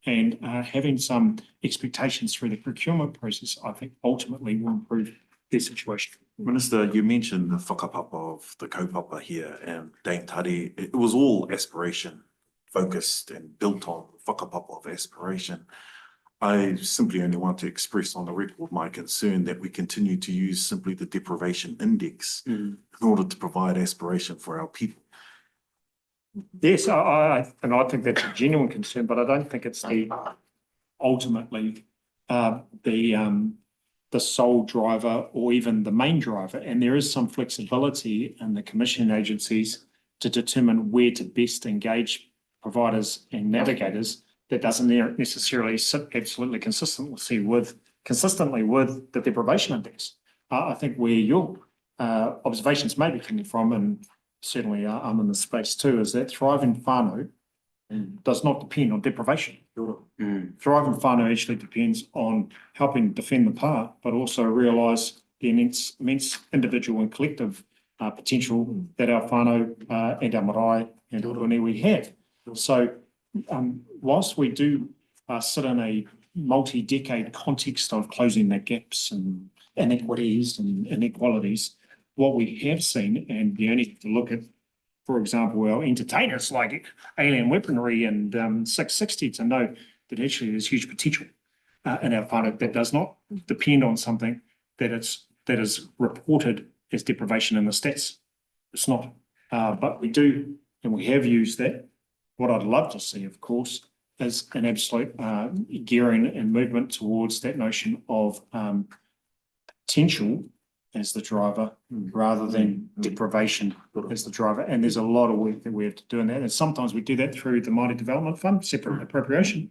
And having some expectations through the procurement process, I think ultimately will improve their situation. Minister, you mentioned the whakapapa of the kaupapa here and Dame Tari. It was all aspiration focused and built on whakapapa of aspiration. I simply only want to express on the record my concern that we continue to use simply the deprivation index in order to provide aspiration for our people. Yes, I think that's a genuine concern, but I don't think it's ultimately the sole driver or even the main driver. And there is some flexibility in the commissioning agencies to determine where to best engage providers and navigators. That doesn't necessarily sit absolutely consistently with the deprivation index. I think where your observations may be coming from, and certainly I'm in the space too, is that thriving whānau does not depend on deprivation. Thriving whānau actually depends on helping defend the pa, but also realise the immense individual and collective potential that our whānau and our marae and we have. So whilst we do sit in a multi-decade context of closing the gaps and inequities and inequalities, what we have seen, and you only have to look at, for example, our entertainers like Alien Weaponry and 660 to know that actually there's huge potential in our whānau that does not depend on something that is reported as deprivation in the stats. It's not, but we do, and we have used that. What I'd love to see, of course, is an absolute gearing and movement towards that notion of potential as the driver rather than deprivation as the driver. And there's a lot of work that we have to do in that. And sometimes we do that through the Māori Development Fund, separate appropriation.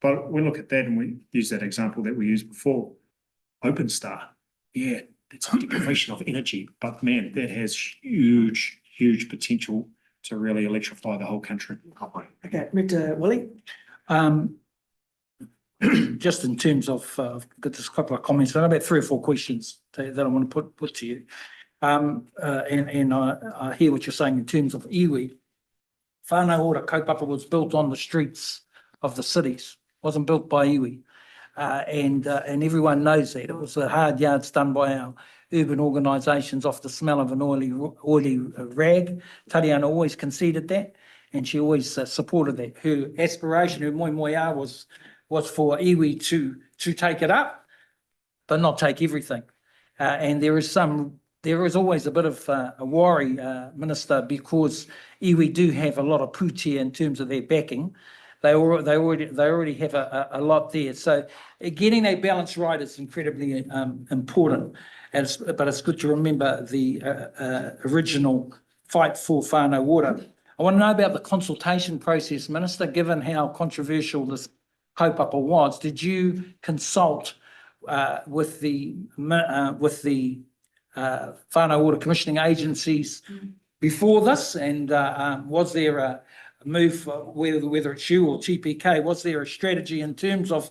But we look at that and we use that example that we used before. Open Star, yeah, it's a deprivation of energy, but man, that has huge, huge potential to really electrify the whole country. Okay, Mr. Willie. Just in terms of, I've got just a couple of comments, I've got about 3 or 4 questions that I want to put to you. And I hear what you're saying in terms of iwi. Whānau Ora kaupapa was built on the streets of the cities, wasn't built by iwi. And everyone knows that. It was the hard yards done by our urban organisations off the smell of an oily rag. Tariana always conceded that, and she always supported that. Her aspiration, her moimoia was for iwi to take it up, but not take everything. And there is always a bit of a worry, Minister, because iwi do have a lot of putia in terms of their backing. They already have a lot there. So getting that balance right is incredibly important. But it's good to remember the original fight for Whānau Ora. I want to know about the consultation process, Minister, given how controversial this kaupapa was. Did you consult with the Whānau Ora commissioning agencies before this? And was there a move, whether it's you or TPK, was there a strategy in terms of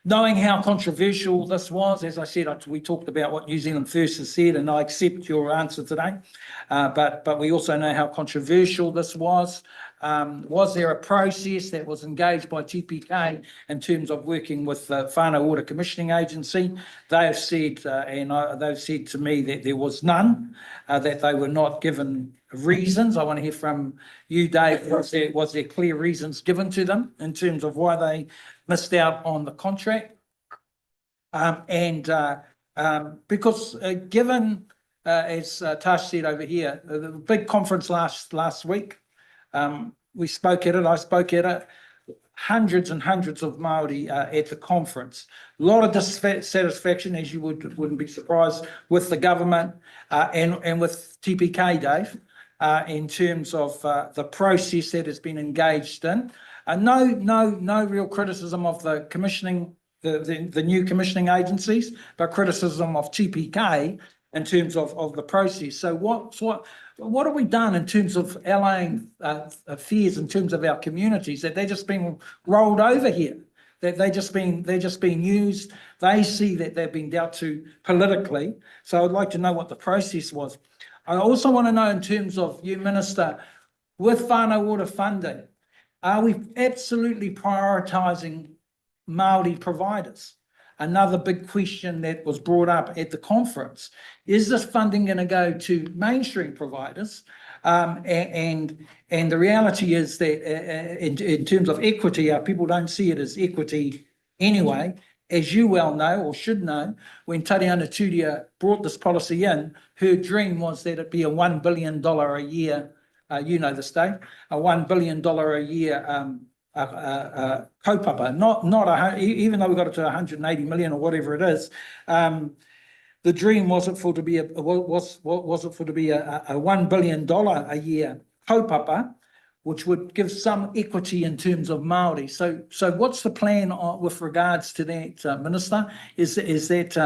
knowing how controversial this was? As I said, we talked about what New Zealand First has said, and I accept your answer today. But we also know how controversial this was. Was there a process that was engaged by TPK in terms of working with the Whānau Ora Commissioning Agency? They have said, they've said to me that there was none, that they were not given reasons. I want to hear from you, Dave. Was there clear reasons given to them in terms of why they missed out on the contract? Because given, as Tash said over here, the big conference last week, we spoke at it, I spoke at it, hundreds and hundreds of Māori at the conference. A lot of dissatisfaction, as you wouldn't be surprised, with the government and with TPK, Dave, in terms of the process that has been engaged in. No real criticism of the commissioning, the new commissioning agencies, but criticism of TPK in terms of the process. So what have we done in terms of allaying fears in terms of our communities, that they're just being rolled over here, that they're just being used? They see that they've been dealt to politically. So I'd like to know what the process was. I also want to know, in terms of you, Minister, with Whānau Ora funding, are we absolutely prioritising Māori providers? Another big question that was brought up at the conference. Is this funding going to go to mainstream providers? And the reality is that in terms of equity, people don't see it as equity anyway. As you well know, or should know, when Tariana Turia brought this policy in, her dream was that it be a $1 billion a year, you know the state, a $1 billion a year kaupapa, even though we got it to 180 million or whatever it is. The dream wasn't for to be a $1 billion a year kaupapa, which would give some equity in terms of Māori. So what's the plan with regards to that, Minister? Is that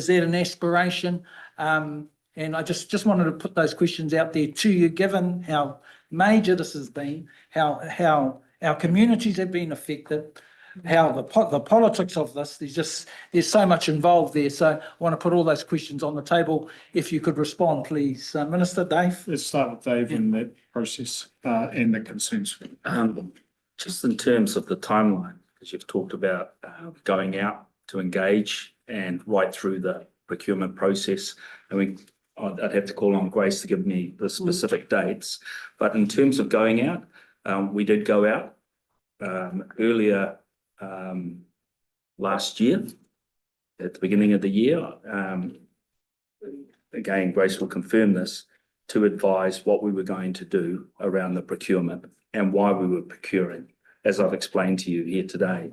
an aspiration? And I just wanted to put those questions out there to you, given how major this has been, how our communities have been affected, how the politics of this, there's so much involved there. So I want to put all those questions on the table. If you could respond, please. Minister, Dave. Let's start with Dave in that process and the concerns. Just in terms of the timeline, as you've talked about going out to engage and right through the procurement process. I'd have to call on Grace to give me the specific dates. But in terms of going out, we did go out earlier last year, at the beginning of the year. Again, Grace will confirm this, to advise what we were going to do around the procurement and why we were procuring, as I've explained to you here today.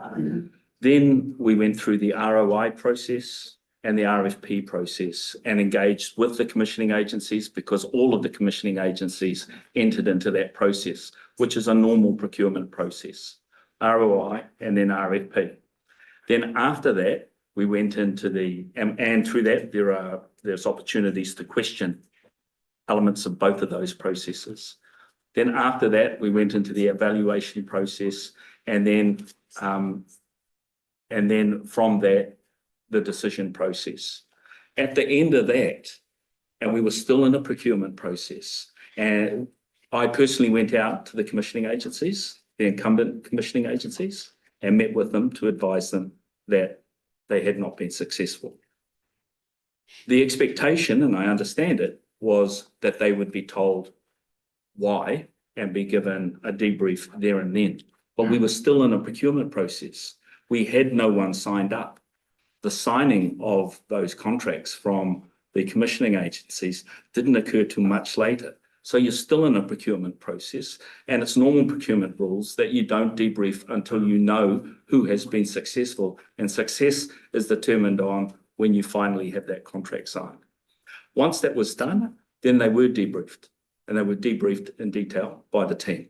Then we went through the ROI process and the RFP process and engaged with the commissioning agencies, because all of the commissioning agencies entered into that process, which is a normal procurement process, ROI and then RFP. Then after that, we went into and through that, there's opportunities to question elements of both of those processes. Then after that, we went into the evaluation process, and then from that, the decision process. At the end of that, and we were still in a procurement process, and I personally went out to the commissioning agencies, the incumbent commissioning agencies, and met with them to advise them that they had not been successful. The expectation, and I understand it, was that they would be told why and be given a debrief there and then. But we were still in a procurement process. We had no one signed up. The signing of those contracts from the commissioning agencies didn't occur till much later. So you're still in a procurement process, and it's normal procurement rules that you don't debrief until you know who has been successful, and success is determined on when you finally have that contract signed. Once that was done, then they were debriefed, and they were debriefed in detail by the team in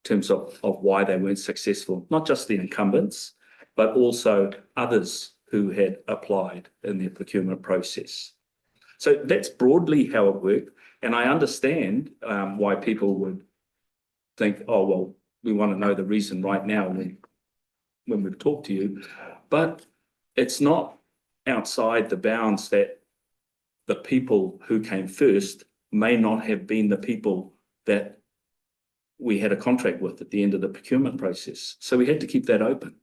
terms of why they weren't successful, not just the incumbents, but also others who had applied in their procurement process. So that's broadly how it worked. And I understand why people would think, oh, well, we want to know the reason right now when we've talked to you. But it's not outside the bounds that the people who came first may not have been the people that we had a contract with at the end of the procurement process. So we had to keep that open.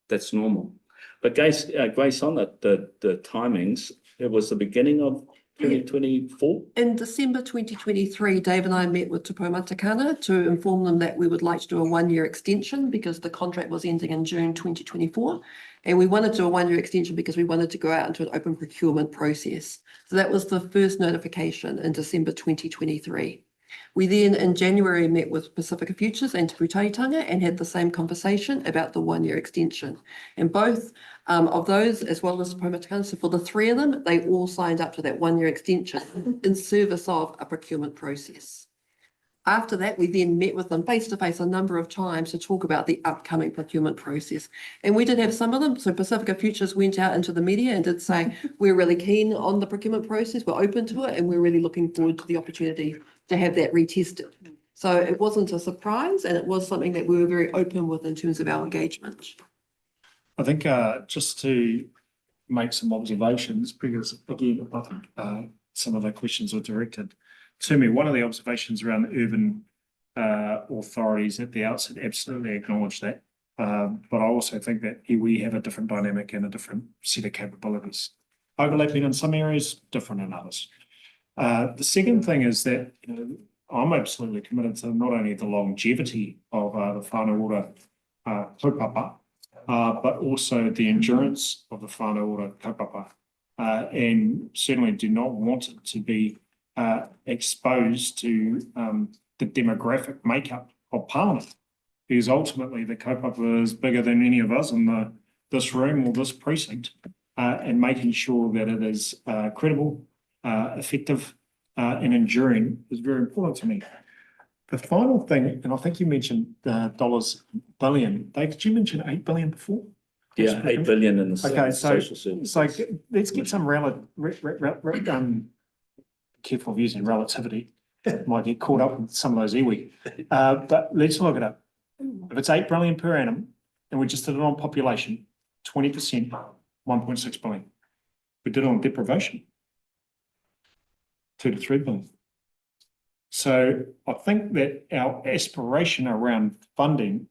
That's normal. But Grace, on the timings, it was the beginning of 2024? In December 2023, Dave and I met with Te Poumatakana to inform them that we would like to do a 1-year extension because the contract was ending in June 2024. And we wanted to do a 1-year extension because we wanted to go out into an open procurement process. So that was the first notification in December 2023. We then in January met with Pacifica Futures and Te Poumatakana and had the same conversation about the 1-year extension. And both of those, as well as Te Poumatakana, so for the three of them, they all signed up to that 1-year extension in service of a procurement process. After that, we then met with them face to face a number of times to talk about the upcoming procurement process. And we did have some of them. So Pacifica Futures went out into the media and did say, we're really keen on the procurement process, we're open to it, and we're really looking forward to the opportunity to have that retested. So it wasn't a surprise, and it was something that we were very open with in terms of our engagement. I think just to make some observations, because again, I think some of the questions were directed to me. One of the observations around the urban authorities at the outset absolutely acknowledge that. But I also think that we have a different dynamic and a different set of capabilities. Overlapping in some areas, different in others. The second thing is that I'm absolutely committed to not only the longevity of the Whānau Ora kaupapa, but also the endurance of the Whānau Ora kaupapa, and certainly do not want it to be exposed to the demographic makeup of Parliament, because ultimately the kaupapa is bigger than any of us in this room or this precinct, and making sure that it is credible, effective, and enduring is very important to me. The final thing, and I think you mentioned dollars billion. Dave, did you mention 8 billion before? Yeah, 8 billion in the social services. So let's get some careful of using relativity. Might get caught up with some of those iwi. But let's look it up. If it's 8 billion per annum, and we just did it on population, 20%, 1.6 billion. We did it on deprivation, 2 to 3 billion. So I think that our aspiration around funding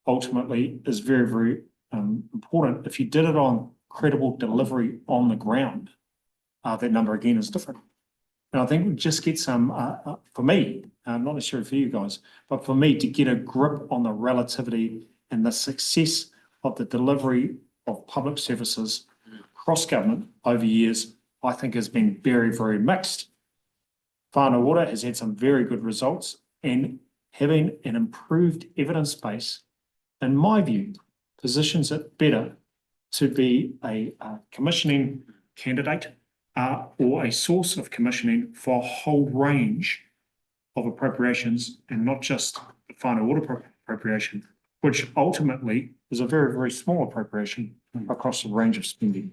ultimately is very, very important. If you did it on credible delivery on the ground, that number again is different. And I think we just get some, for me, not necessarily for you guys, but for me to get a grip on the relativity and the success of the delivery of public services across government over years, I think has been very, very mixed. Whānau Ora has had some very good results, and having an improved evidence base, in my view, positions it better to be a commissioning candidate or a source of commissioning for a whole range of appropriations, and not just the Whānau Ora appropriation, which ultimately is a very, very small appropriation across a range of spending.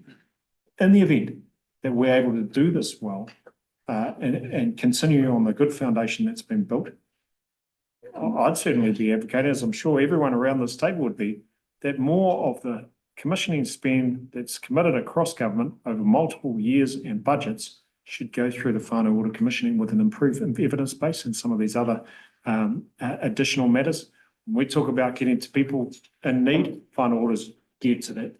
In the event that we're able to do this well, and continue on the good foundation that's been built, I'd certainly be advocating, as I'm sure everyone around this table would be, that more of the commissioning spend that's committed across government over multiple years and budgets should go through the Whānau Ora commissioning with an improved evidence base and some of these other additional matters, When we talk about getting to people in need, Whānau Ora's geared to that.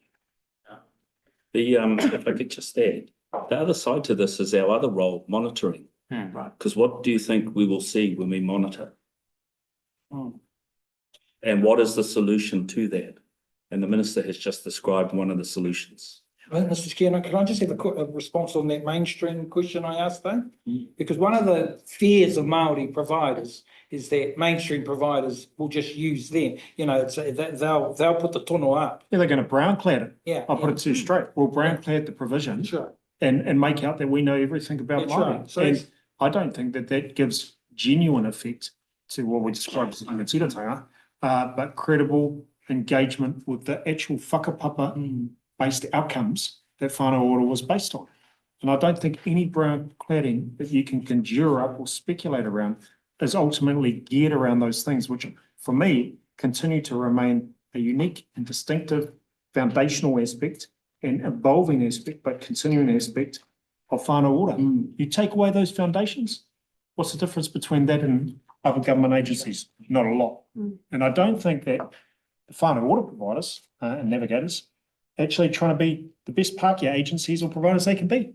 If I could just add, the other side to this is our other role, monitoring. Right. Because what do you think we will see when we monitor? Mm. And what is the solution to that? And the minister has just described one of the solutions. Mr. Chair, can I just have a response on that mainstream question I asked though? Because one of the fears of Māori providers is that mainstream providers will just use them. You know, they'll put the tono up. Yeah, they're going to brown clad it. Yeah. I'll put it to you straight. We'll brown clad the provision Sure. and make out that we know everything about That's Māori. right. So And I don't think that gives genuine effect to what we describe as rangatiratanga, but credible engagement with the actual whakapapa based outcomes that Whānau Ora was based on. And I don't think any brown cladding that you can conjure up or speculate around is ultimately geared around those things, which for me continue to remain a unique and distinctive foundational aspect and evolving aspect, but continuing aspect of Whānau Ora. You take away those foundations, what's the difference between that and other government agencies? Not a lot. And I don't think that the Whānau Ora providers and navigators actually trying to be the best Pākehā agencies or providers they can be.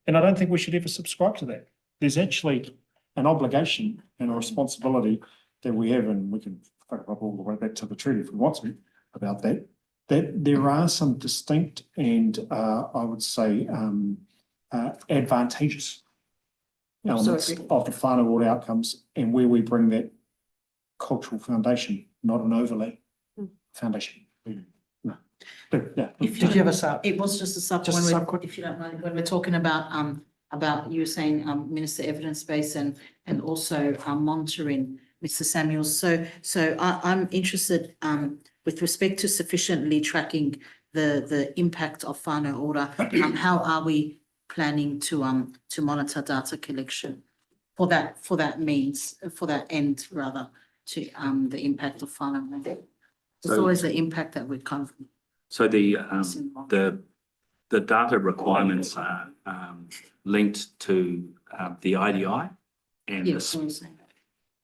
And I don't think we should ever subscribe to that. There's actually an obligation and a responsibility that we have, and we can fuck up all the way back to the treaty if we want to about that, that there are some distinct and I would say advantageous elements of the Whānau Ora outcomes and where we bring that cultural foundation, not an overlay foundation. No. But, yeah. Did you have a sub? It was just a sub, Just a when sub quick. if you don't mind, when we're talking about you were saying, Minister evidence base and also monitoring, Mr. Samuels. So I'm interested, with respect to sufficiently tracking the impact of Whānau Ora, how are we planning to monitor data collection for that means, for that end rather, to the impact of Whānau Ora? It's always the impact that we come from. So the data requirements are linked to the IDI and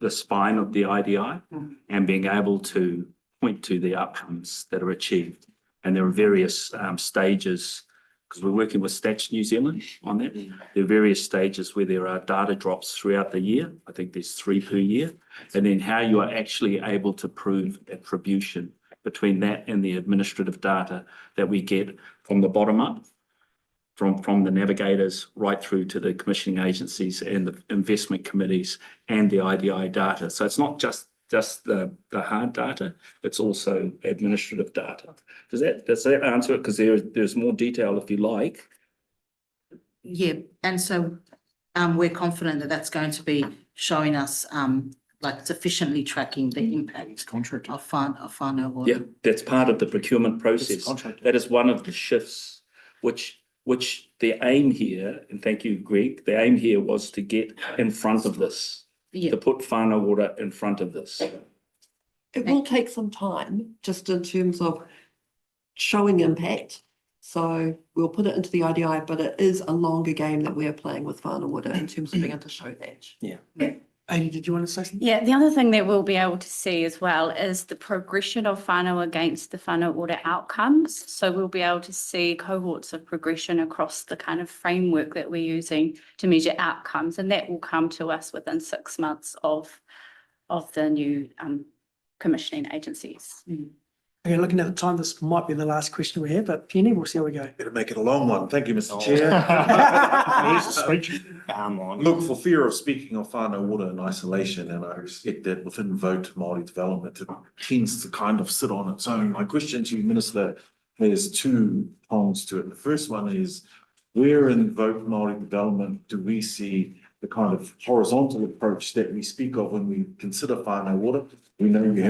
the spine of the IDI and being able to point to the outcomes that are achieved. And there are various stages, because we're working with Stats New Zealand on that. There are various stages where there are data drops throughout the year. I think there's 3 per year. And then how you are actually able to prove attribution between that and the administrative data that we get from the bottom up, from the navigators right through to the commissioning agencies and the investment committees and the IDI data. So it's not just the hard data, it's also administrative data. Does that answer it? Because there's more detail if you like. Yeah, and so we're confident that that's going to be showing us like sufficiently tracking the impact of Whānau Ora. Yeah, that's part of the procurement process. That is one of the shifts, which the aim here, and thank you, Greg, the aim here was to get in front of this, to put Whānau Ora in front of this. It will take some time, just in terms of showing impact. So we'll put it into the IDI, but it is a longer game that we are playing with Whānau Ora in terms of being able to show that. Yeah. Amy, did you want to say something? Yeah, the other thing that we'll be able to see as well is the progression of whānau against the Whānau Ora outcomes. So we'll be able to see cohorts of progression across the kind of framework that we're using to measure outcomes, and that will come to us within 6 months of the new commissioning agencies. Okay, looking at the time, this might be the last question we have, but Penny, we'll see how we go. Better make it a long one. Thank you, Mr. Chair. Look, for fear of speaking of Whānau Ora in isolation, and I respect that within Vote Māori Development, it tends to kind of sit on its own. My question to you, Minister, has 2 prongs to it. The first one is, where in Vote Māori Development do we see the kind of horizontal approach that we speak of when we consider Whānau Ora? We know you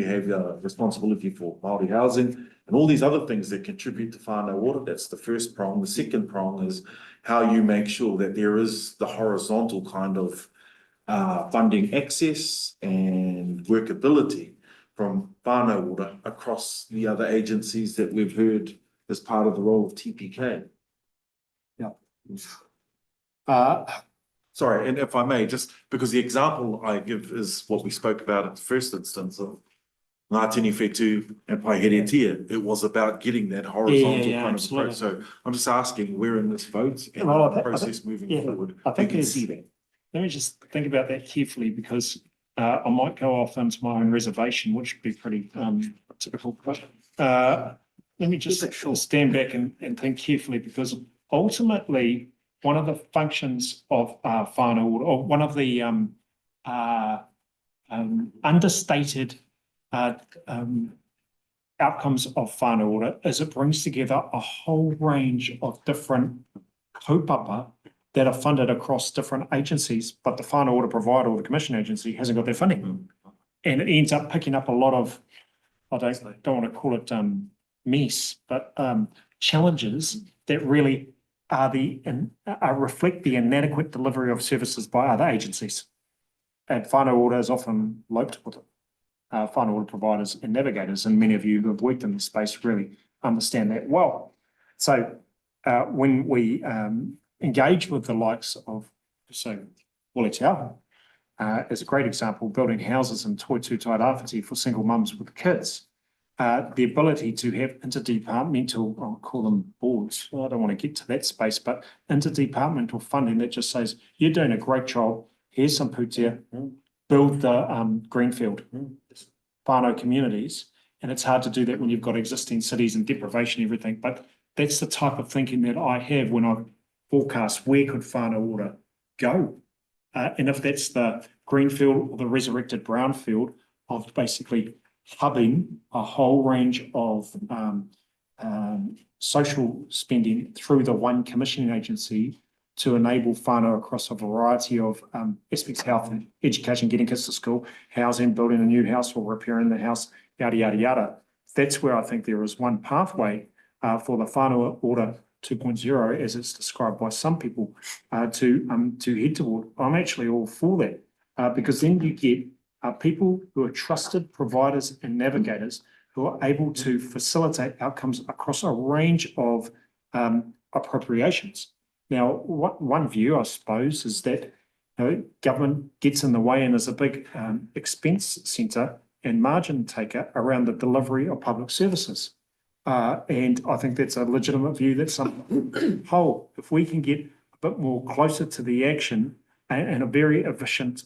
have a responsibility for Māori housing and all these other things that contribute to Whānau Ora. That's the first prong. The second prong is how you make sure that there is the horizontal kind of funding access and workability from Whānau Ora across the other agencies that we've heard as part of the role of TPK. Yeah. Sorry, and if I may, just because the example I give is what we spoke about in the first instance of Ngātini Whetū and Paiheretia. It was about getting that horizontal yeah, kind of approach. absolutely. So I'm just asking, where in this vote and Well, the process moving yeah, forward? I think we can there's, see that. let me just think about that carefully because I might go off into my own reservation, which would be pretty typical. But let me just stand back and think carefully because ultimately one of the functions of Whānau Ora, or one of the understated outcomes of Whānau Ora is it brings together a whole range of different kaupapa that are funded across different agencies, but the Whānau Ora provider or the commission agency hasn't got their funding. And it ends up picking up a lot of, I don't want to call it mess, but challenges that really are reflect the inadequate delivery of services by other agencies. And Whānau Ora is often loped with it. Whānau Ora providers and navigators, and many of you who have worked in this space really understand that well. So when we engage with the likes of, so Woletiau is a great example, building houses in Toitū Tairāwhiti for single mums with kids. The ability to have interdepartmental, I'll call them boards, well, I don't want to get to that space, but interdepartmental funding that just says, you're doing a great job, here's some pūtea, build the greenfield, whānau communities, and it's hard to do that when you've got existing cities and deprivation and everything, but that's the type of thinking that I have when I forecast where could Whānau Ora go. And if that's the greenfield or the resurrected brownfield of basically hubbing a whole range of social spending through the one commissioning agency to enable whānau across a variety of aspects, health and education, getting kids to school, housing, building a new house or repairing the house, yada, yada, yada. That's where I think there is one pathway for the Whānau Ora 2.0, as it's described by some people, to head toward. I'm actually all for that because then you get people who are trusted providers and navigators who are able to facilitate outcomes across a range of appropriations. Now, one view, I suppose, is that government gets in the way and is a big expense centre and margin taker around the delivery of public services. And I think that's a legitimate view that some hold. If we can get a bit more closer to the action and a very efficient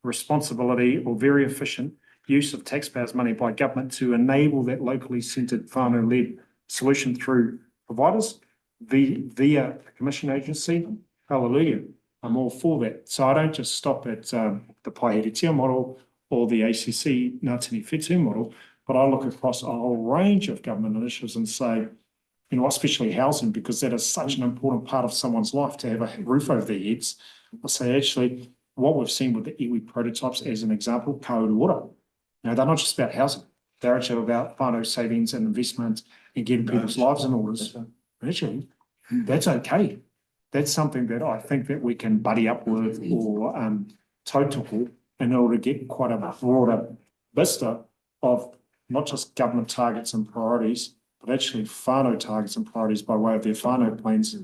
responsibility or very efficient use of taxpayers' money by government to enable that locally centred whānau-led solution through providers via the commission agency, hallelujah, I'm all for that. So I don't just stop at the Paiheretia model or the ACC Ngātini Whetū model, but I look across a whole range of government initiatives and say, you know, especially housing, because that is such an important part of someone's life to have a roof over their heads. I say, actually, what we've seen with the iwi prototypes as an example, Whānau Ora, you know, they're not just about housing. They're actually about whānau savings and investment and getting people's lives in order. Actually, that's okay. That's something that I think that we can buddy up with or tautoko in order to get quite a broader vista of not just government targets and priorities, but actually whānau targets and priorities by way of their whānau plans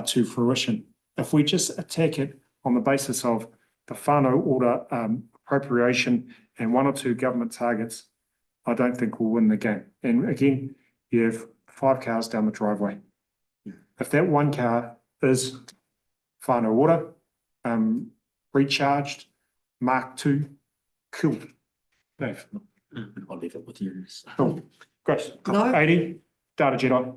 to fruition. If we just attack it on the basis of the Whānau Ora appropriation and one or two government targets, I don't think we'll win the game. And again, you have 5 cars down the driveway. If that one car is Whānau Ora, recharged, Mark II, cool. Dave. I'll leave it with you. Cool. Great. No. 80, Data Jedi.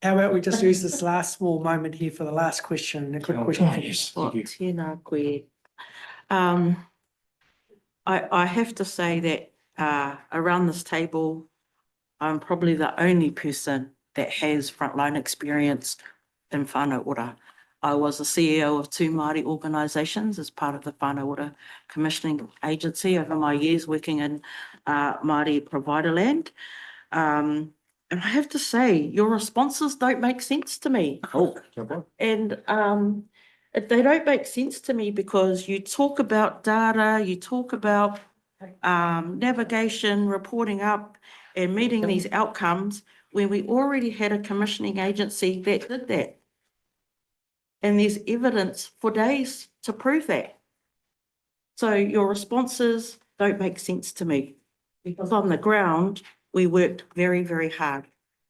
How about we just use this last small moment here for the last question, a quick question. Yes, thank you. Tēnā koe. I have to say that around this table, I'm probably the only person that has frontline experience in Whānau Ora. I was the CEO of 2 Māori organisations as part of the Whānau Ora commissioning agency over my years working in Māori provider land. And I have to say, your responses don't make sense to me. Oh, and they don't make sense to me because you talk about data, you talk about navigation, reporting up and meeting these outcomes when we already had a commissioning agency that did that. And there's evidence for days to prove that. So your responses don't make sense to me, because on the ground, we worked very, very hard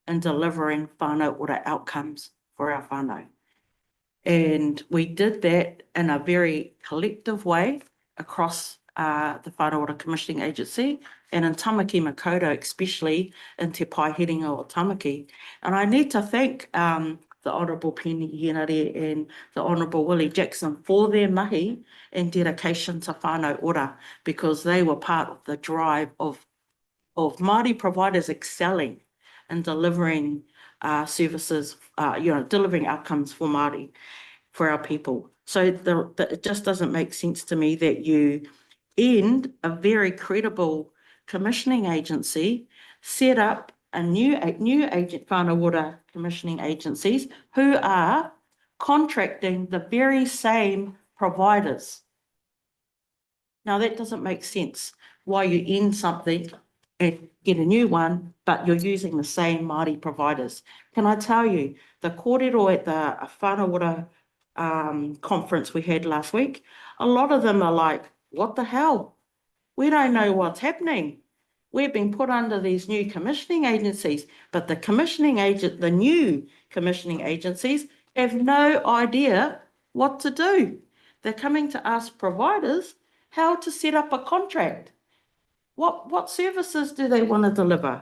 in delivering Whānau Ora outcomes for our whānau. And we did that in a very collective way across the Whānau Ora Commissioning Agency and in Tamaki Makaurau, especially in Te Paeherenga o Tamaki. And I need to thank the Honourable Penny Henare and the Honourable Willie Jackson for their mahi and dedication to Whānau Ora, because they were part of the drive of Māori providers excelling in delivering services, delivering outcomes for Māori, for our people. So it just doesn't make sense to me that you end a very credible commissioning agency, set up a new agent, Whānau Ora commissioning agencies, who are contracting the very same providers. Now, that doesn't make sense, why you end something and get a new one, but you're using the same Māori providers. Can I tell you, the kōrero at the Whānau Ora conference we had last week, a lot of them are like, what the hell? We don't know what's happening. We've been put under these new commissioning agencies, but the new commissioning agencies have no idea what to do. They're coming to ask providers how to set up a contract. What services do they want to deliver?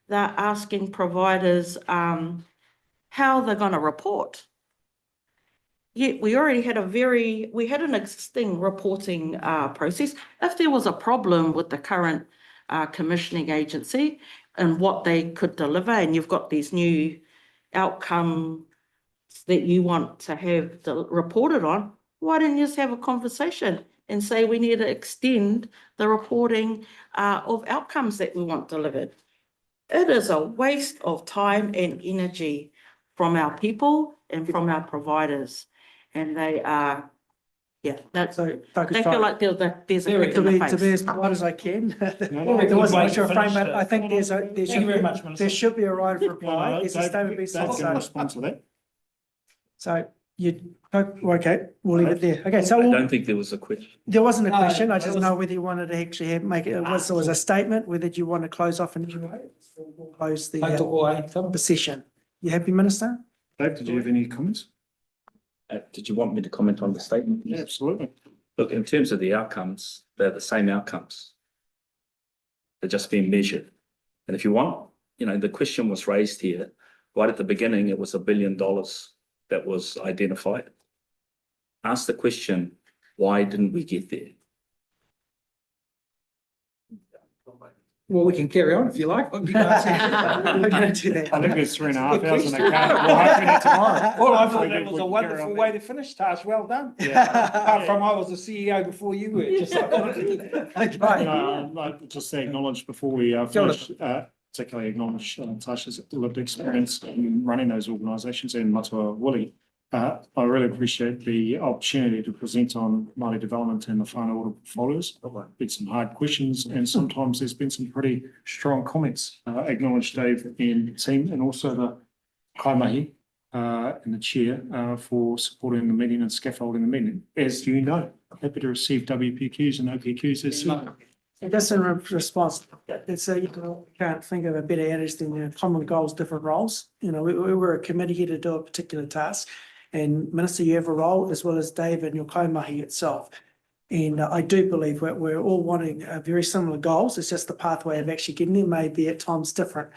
They're asking providers how they're going to report. Yet we already had an existing reporting process. If there was a problem with the current commissioning agency and what they could deliver, and you've got these new outcomes that you want to have reported on, why didn't you just have a conversation and say we need to extend the reporting of outcomes that we want delivered? It is a waste of time and energy from our people and from our providers. And they are, they feel like there's a click in the face. To be as polite as I can. There wasn't much of a frame, but I think there should be a right of reply. There's a statement being said. Response to that. So okay, we'll leave it there. Okay, so I don't think there was a question. there wasn't a question. I just know whether you wanted to actually make it, there was a statement, whether you want to close off and close the session. You happy, Minister? Dave, did you have any comments? Did you want me to comment on the statement? Yeah, absolutely. Look, in terms of the outcomes, they're the same outcomes. They're just being measured. And if you want, the question was raised here, right at the beginning, it was $1 billion that was identified. Ask the question, why didn't we get there? Well, we can carry on if you like. We're going to do that. I think there's 3,500 in the account. We'll open it tomorrow. Well, I thought that was a wonderful way to finish, Tash. Well done. Apart from I was the CEO before you were, just like. I'd like just to acknowledge before we finish, particularly acknowledge Tasha's lived experience in running those organisations and Matua Willie. I really appreciate the opportunity to present on Māori Development and the Whānau Ora portfolios. Been some hard questions and sometimes there's been some pretty strong comments. Acknowledge Dave and the team and also the Kaimahi and the chair for supporting the meeting and scaffolding the meeting. As you know, happy to receive WPQs and OPQs as well. Just in response, it's you can't think of a better adage than common goals, different roles. We were a committee here to do a particular task. And Minister, you have a role as well as Dave and your kaimahi itself. And I do believe we're all wanting very similar goals. It's just the pathway of actually getting there may be at times different,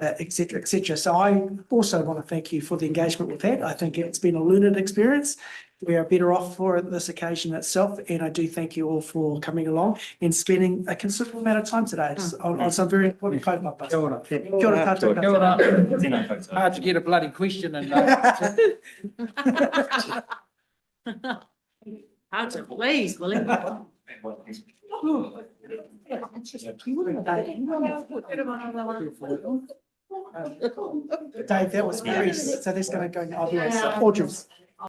et cetera, et cetera. So I also want to thank you for the engagement we've had. I think it's been a learned experience. We are better off for this occasion itself. And I do thank you all for coming along and spending a considerable amount of time today on some very important kaupapa. Kia ora. Kia ora tātou. Kia ora. Hard to get a bloody question and. Hard to believe, Willie. Dave, that was very, so that's going to go in the audience.